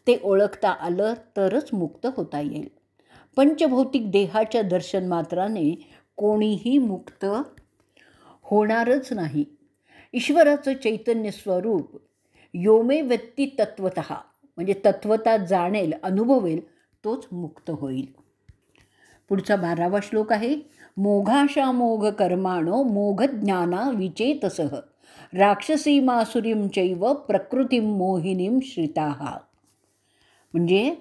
ते ओळखता आलं तरच मुक्त होता येईल. पंचभौतिक देहाच्या दर्शन मात्राने कोणीही मुक्त होणारच नाही. ईश्वराचं चैतन्य स्वरूप योमे व्यक्ती तत्वतः म्हणजे तत्वता जाणेल, अनुभवेल, तोच मुक्त होईल. पुढचा 12वा श्लोक आहे, मोघाशा मोघ कर्माणो मोघ ज्ञाना विचेतसः राक्षसी मासुरीं चैव प्रकृतीं मोहिनीं श्रिताः. म्हणजे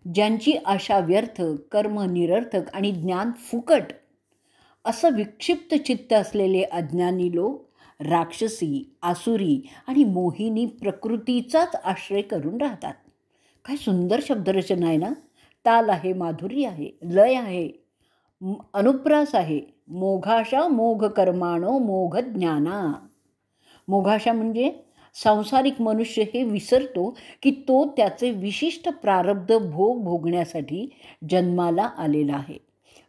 ज्यांची आशा व्यर्थ, कर्म निरर्थक आणि ज्ञान फुकट असं विक्षिप्त चित्त असलेले अज्ञानी लोक राक्षसी, आसुरी आणि मोहिनी प्रकृतीचाच आश्रय करून राहतात. काय सुंदर शब्दरचना आहे ना. ताल आहे, माधुरी आहे, लय आहे, अनुप्रास आहे. मोघाशा मोघ कर्माणो मोघ ज्ञाना. मोघाशा म्हणजे सांसारिक मनुष्य हे विसरतो की तो त्याचे विशिष्ट प्रारब्ध भोग भोगण्यासाठी जन्माला आलेला आहे.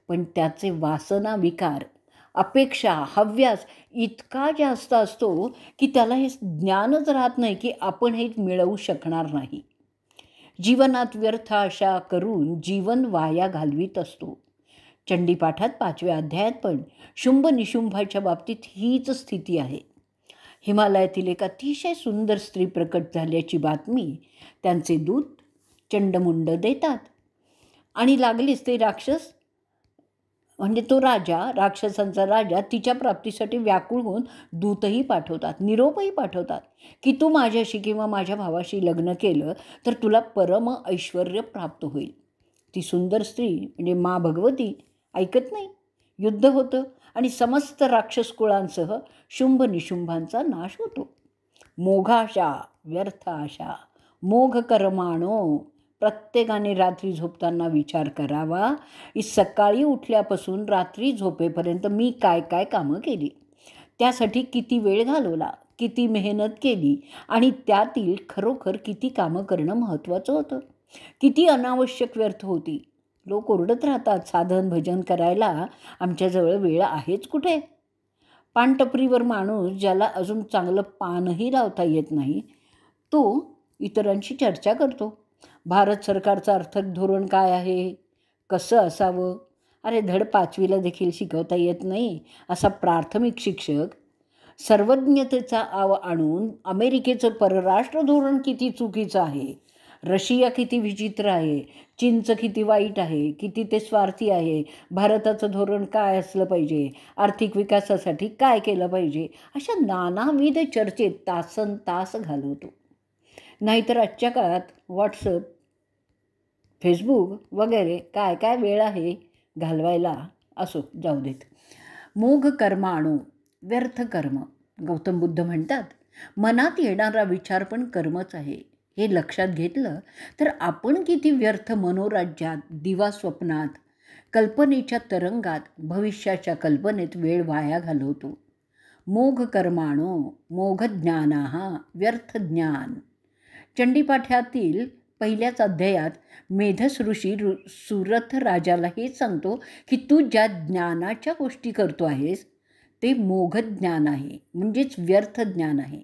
पण त्याचे वासना, विकार, अपेक्षा, हव्यास इतका जास्त असतो की त्याला हे ज्ञानच राहत नाही की आपण हे मिळवू शकणार नाही. जीवनात व्यर्थ आशा करून जीवन वाया घालवीत असतो. चंडीपाठात 5व्या अध्यायात पण शुंभ निशुंभाच्या बाबतीत हीच स्थिती आहे. हिमालयातील एक अतिशय सुंदर स्त्री प्रकट झाल्याची बातमी त्यांचे दूत चंडमुंड देतात आणि लागलीच ते राक्षस म्हणजे तो राजा, राक्षसांचा राजा तिच्या प्राप्तीसाठी व्याकुळ होऊन दूतही पाठवतात, निरोपही पाठवतात की तू माझ्याशी किंवा माझ्या भावाशी लग्न केलं तर तुला परम ऐश्वर्य प्राप्त होईल. ती सुंदर स्त्री म्हणजे मा भगवती ऐकत नाही. युद्ध होतं आणि समस्त राक्षस कुळांसह शुंभ निशुंभांचा नाश होतो. मोघाशा, व्यर्थ आशा, मोघ कर्माणो. प्रत्येकाने रात्री झोपताना विचार करावा की सकाळी उठल्यापासून रात्री झोपेपर्यंत मी काय काय कामं केली, त्यासाठी किती वेळ घालवला, किती मेहनत केली आणि त्यातील खरोखर किती कामं करणं महत्त्वाचं होतं, किती अनावश्यक व्यर्थ होती. लोक ओरडत राहतात, साधन भजन करायला आमच्याजवळ वेळ आहेच कुठे. पानटपरीवर माणूस ज्याला अजून चांगलं पानही लावता येत नाही तो इतरांशी चर्चा करतो. भारत सरकारचं आर्थिक धोरण काय आहे, कसं असावं. अरे धड 5वीला देखील शिकवता येत नाही असा प्राथमिक शिक्षक सर्वज्ञतेचा आव आणून अमेरिकेचं परराष्ट्र धोरण किती चुकीचं आहे, रशिया किती विचित्र आहे, चीनचं किती वाईट आहे, किती ते स्वार्थी आहे, भारताचं धोरण काय असलं पाहिजे, आर्थिक विकासासाठी काय केलं पाहिजे, अशा नानाविध चर्चेत तासन तास घालवतो. नाहीतर आजच्या काळात व्हॉट्सअप, फेसबुक वगैरे काय काय वेळ आहे घालवायला. असो, जाऊ देत. मोघ कर्माणो, व्यर्थ कर्म. गौतम बुद्ध म्हणतात मनात येणारा विचार पण कर्मच आहे. हे लक्षात घेतलं तर आपण किती व्यर्थ मनोराज्यात, दिवा स्वप्नात, कल्पनेच्या तरंगात, भविष्याच्या कल्पनेत वेळ वाया घालवतो. मोघ कर्माणो मोघ ज्ञानाहा, व्यर्थ ज्ञान. चंडीपाठातील पहिल्याच अध्यायात मेधस ऋषी सुरथ राजाला हेच सांगतो की तू ज्या ज्ञानाच्या गोष्टी करतो आहेस ते मोघ ज्ञान आहे, म्हणजेच व्यर्थ ज्ञान आहे.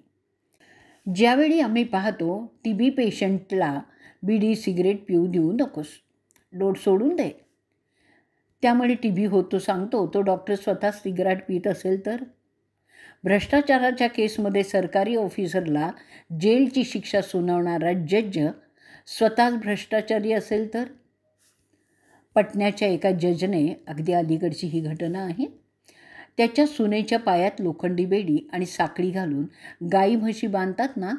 ज्यावेळी आम्ही पाहतो TB पेशंटला बिडी सिगरेट पिऊ देऊ नकोस, डोट सोडून दे, त्यामुळे TB होतो सांगतो, तो डॉक्टर स्वतः सिगरेट पित असेल तर. भ्रष्टाचाराच्या केसमध्ये सरकारी ऑफिसरला जेलची शिक्षा सुनावणारा जज स्वतःच भ्रष्टाचारी असेल तर. पटण्याच्या एका जजने, अगदी अलीकडची ही घटना आहे, त्याच्या सुनेच्या पायात लोखंडी बेडी आणि साखळी घालून गाई म्हशी बांधतात ना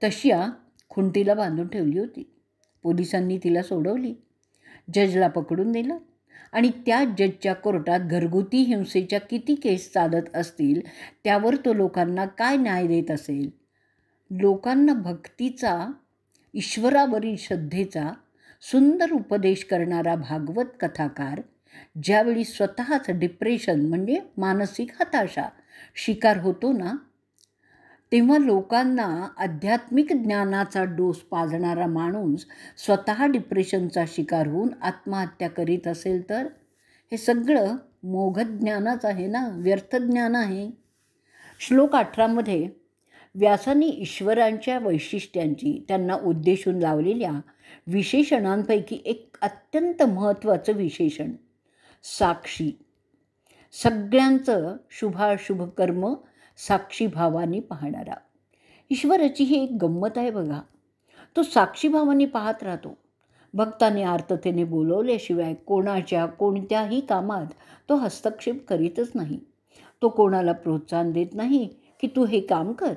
तशा खुंटीला बांधून ठेवली होती. पोलिसांनी तिला सोडवली, जजला पकडून दिलं आणि त्या जजच्या कोर्टात घरगुती हिंसेच्या किती केस चालत असतील त्यावर तो लोकांना काय न्याय देत असेल. लोकांना भक्तीचा, ईश्वरावरील श्रद्धेचा सुंदर उपदेश करणारा भागवत कथाकार ज्यावेळी स्वतःच डिप्रेशन म्हणजे मानसिक हताशा शिकार होतो ना, तेव्हा लोकांना आध्यात्मिक ज्ञानाचा डोस पाजणारा माणूस स्वतः डिप्रेशनचा शिकार होऊन आत्महत्या करीत असेल तर हे सगळं मोघ ज्ञानच आहे ना, व्यर्थ ज्ञान आहे. श्लोक 18मध्ये व्यासांनी ईश्वरांच्या वैशिष्ट्यांची त्यांना उद्देशून लावलेल्या विशेषणांपैकी एक अत्यंत महत्त्वाचं विशेषण साक्षी. सगळ्यांचं शुभाशुभ कर्म साक्षी भावाने पाहणारा. ईश्वराची ही एक गंमत आहे बघा. तो साक्षीभावाने पाहत राहतो. भक्ताने आर्ततेने बोलवल्याशिवाय कोणाच्या कोणत्याही कामात तो हस्तक्षेप करीतच नाही. तो कोणाला प्रोत्साहन देत नाही की तू हे काम कर.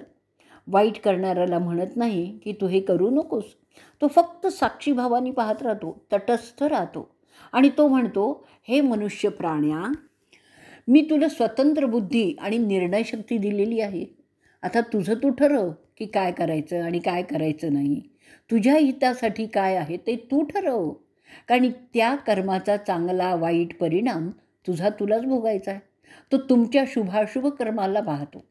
वाईट करणाऱ्याला म्हणत नाही की तू हे करू नकोस. तो फक्त साक्षीभावाने पाहत राहतो, तटस्थ राहतो. आणि तो म्हणतो, हे मनुष्य प्राण्या, मी तुला स्वतंत्र बुद्धी आणि निर्णयशक्ती दिलेली आहे. आता तुझं तू ठरव की काय करायचं आणि काय करायचं नाही. तुझ्या हितासाठी काय आहे ते तू ठरव. कारण त्या कर्माचा चांगला वाईट परिणाम तुलाच भोगायचा आहे. तो तुमच्या शुभाशुभ कर्माला पाहतो.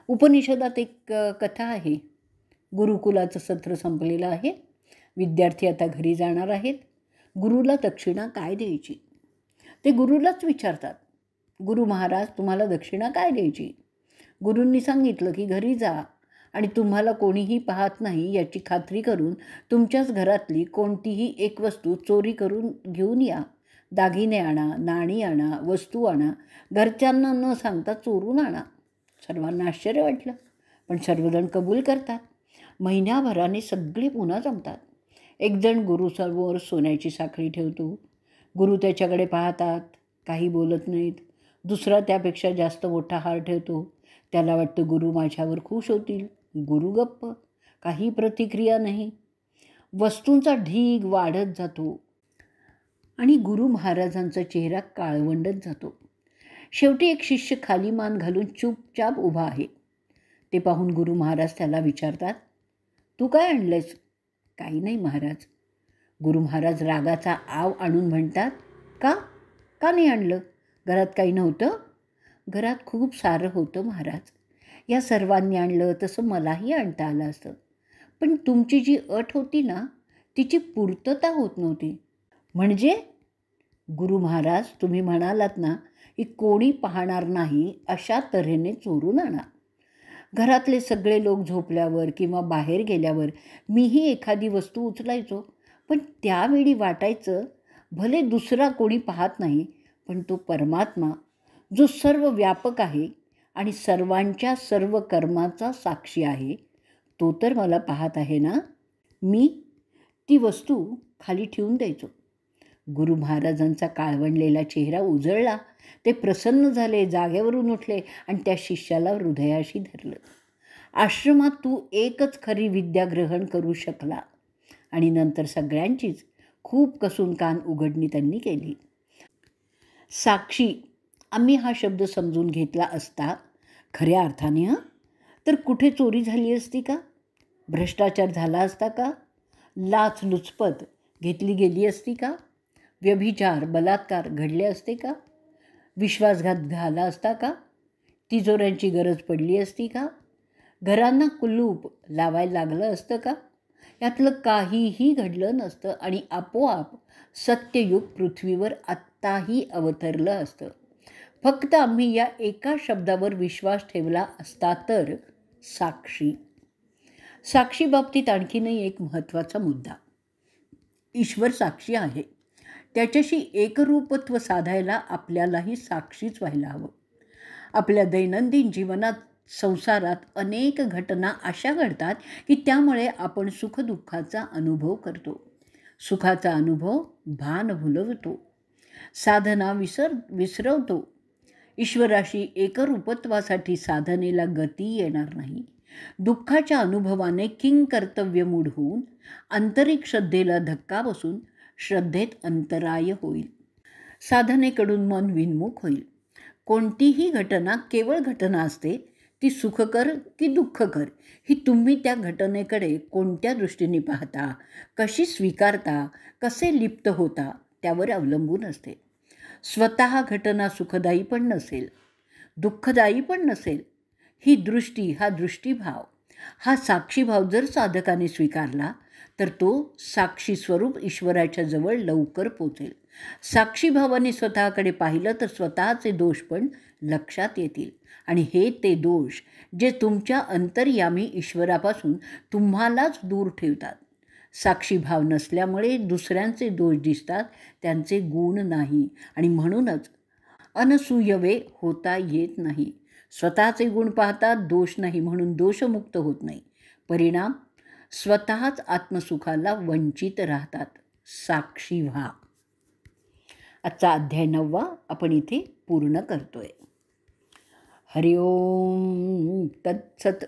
उपनिषदात एक कथा आहे. गुरुकुलाचं सत्र संपलेलं आहे. विद्यार्थी आता घरी जाणार आहेत. गुरुला दक्षिणा काय द्यायची ते गुरुलाच विचारतात. गुरु महाराज, तुम्हाला दक्षिणा काय द्यायची? गुरूंनी सांगितलं की घरी जा आणि तुम्हाला कोणीही पाहत नाही याची खात्री करून तुमच्याच घरातली कोणतीही एक वस्तू चोरी करून घेऊन या. दागिने आणा, नाणी आणा, वस्तू आणा, घरच्यांना न सांगता चोरून आणा. सर्वांना आश्चर्य वाटलं, पण सर्वजण कबूल करतात. महिन्याभराने सगळे पुन्हा जमतात. एकजण गुरुसमोर सोन्याची साखळी ठेवतो. गुरु त्याच्याकडे पाहतात, काही बोलत नाहीत. दुसरा त्यापेक्षा जास्त मोठा हार ठेवतो. त्याला वाटतं गुरु माझ्यावर खुश होतील. गुरु गप्प, काही प्रतिक्रिया नाही. वस्तूंचा ढीग वाढत जातो आणि गुरु महाराजांचा चेहरा काळवंडत जातो. शेवटी एक शिष्य खाली मान घालून चुपचाप उभा आहे. ते पाहून गुरु महाराज त्याला विचारतात, तू काय आणलंस? काही नाही महाराज. गुरु महाराज रागाचा आव आणून म्हणतात, का का नाही आणलं? घरात काही नव्हतं? घरात खूप सारं होतं महाराज. या सर्वांनी आणलं तसं मलाही आणता आलं असतं, पण तुमची जी अट होती ना, तिची पूर्तता होत नव्हती. म्हणजे? गुरु महाराज, तुम्ही म्हणालात ना की कोणी पाहणार नाही अशा तऱ्हेने चोरून आणा. घरातले सगळे लोक झोपल्यावर किंवा बाहेर गेल्यावर मीही एखादी वस्तू उचलायचो, पण त्यावेळी वाटायचं भले दुसरा कोणी पाहत नाही, पण तो परमात्मा जो सर्व व्यापक आहे आणि सर्वांच्या सर्व कर्माचा साक्षी आहे, तो तर मला पाहत आहे ना. मी ती वस्तू खाली ठेवून द्यायचो. गुरु महाराजांचा काळवंडलेला चेहरा उजळला. ते प्रसन्न झाले, जागेवरून उठले आणि त्या शिष्याला हृदयाशी धरलं. आश्रमात तू एकच खरी विद्या ग्रहण करू शकला. आणि नंतर सगळ्यांचीच खूप कसून कान उघडणी त्यांनी केली. साक्षी, आम्ही हा शब्द समजून घेतला असता खऱ्या अर्थाने तर कुठे चोरी झाली असती का? भ्रष्टाचार झाला असता का? लाचलुचपत घेतली गेली असती का? व्यभिचार, बलात्कार घडले असते का? विश्वासघात झाला असता का? तिजोऱ्यांची गरज पडली असती का? घरांना कुलूप लावायला लागलं असतं का? यातलं काहीही घडलं नसतं आणि आपोआप सत्ययुग पृथ्वीवर आत्ताही अवतरलं असतं. फक्त आम्ही या एका शब्दावर विश्वास ठेवला असता तर. साक्षी. साक्षी बाबतीत आणखीनही एक महत्त्वाचा मुद्दा. ईश्वर साक्षी आहे. त्याच्याशी एकरूपत्व साधायला आपल्यालाही साक्षीच व्हायला हवं. आपल्या दैनंदिन जीवनात, संसारात अनेक घटना अशा घडतात की त्यामुळे आपण सुखदुःखाचा अनुभव करतो. सुखाचा अनुभव भान भुलवतो, साधना विसरवतो. ईश्वराशी एकरूपत्वासाठी साधनेला गती येणार नाही. दुःखाच्या अनुभवाने किंकर्तव्यमूढ होऊन आंतरिक श्रद्धेला धक्का बसून श्रद्धेत अंतराय होईल. साधनेकडून मन विन्मुख होईल. कोणतीही घटना केवळ घटना असते. ती सुखकर की दुःखकर ही तुम्ही त्या घटनेकडे कोणत्या दृष्टीने पाहता, कशी स्वीकारता, कसे लिप्त होता त्यावर अवलंबून असते. स्वतः घटना सुखदायी पण नसेल, दुःखदायी पण नसेल. ही दृष्टी, हा दृष्टीभाव, हा साक्षीभाव जर साधकाने स्वीकारला तर तो साक्षी स्वरूप ईश्वराच्या जवळ लवकर पोचेल. साक्षीभावाने स्वतःकडे पाहिलं तर स्वतःचे दोष पण लक्षात येतील आणि हे ते दोष जे तुमच्या अंतर्यामी ईश्वरापासून तुम्हालाच दूर ठेवतात. साक्षीभाव नसल्यामुळे दुसऱ्यांचे दोष दिसतात, त्यांचे गुण नाही आणि म्हणूनच अनसूयवे होता येत नाही. स्वतःचे गुण पाहतात, दोष नाही, म्हणून दोषमुक्त होत नाही. परिणाम स्वतःच आत्मसुखाला वंचित राहतात. साक्षी व्हा. आजचा अध्याय 9 आपण इथे पूर्ण करतोय. हरिओम तत्सत.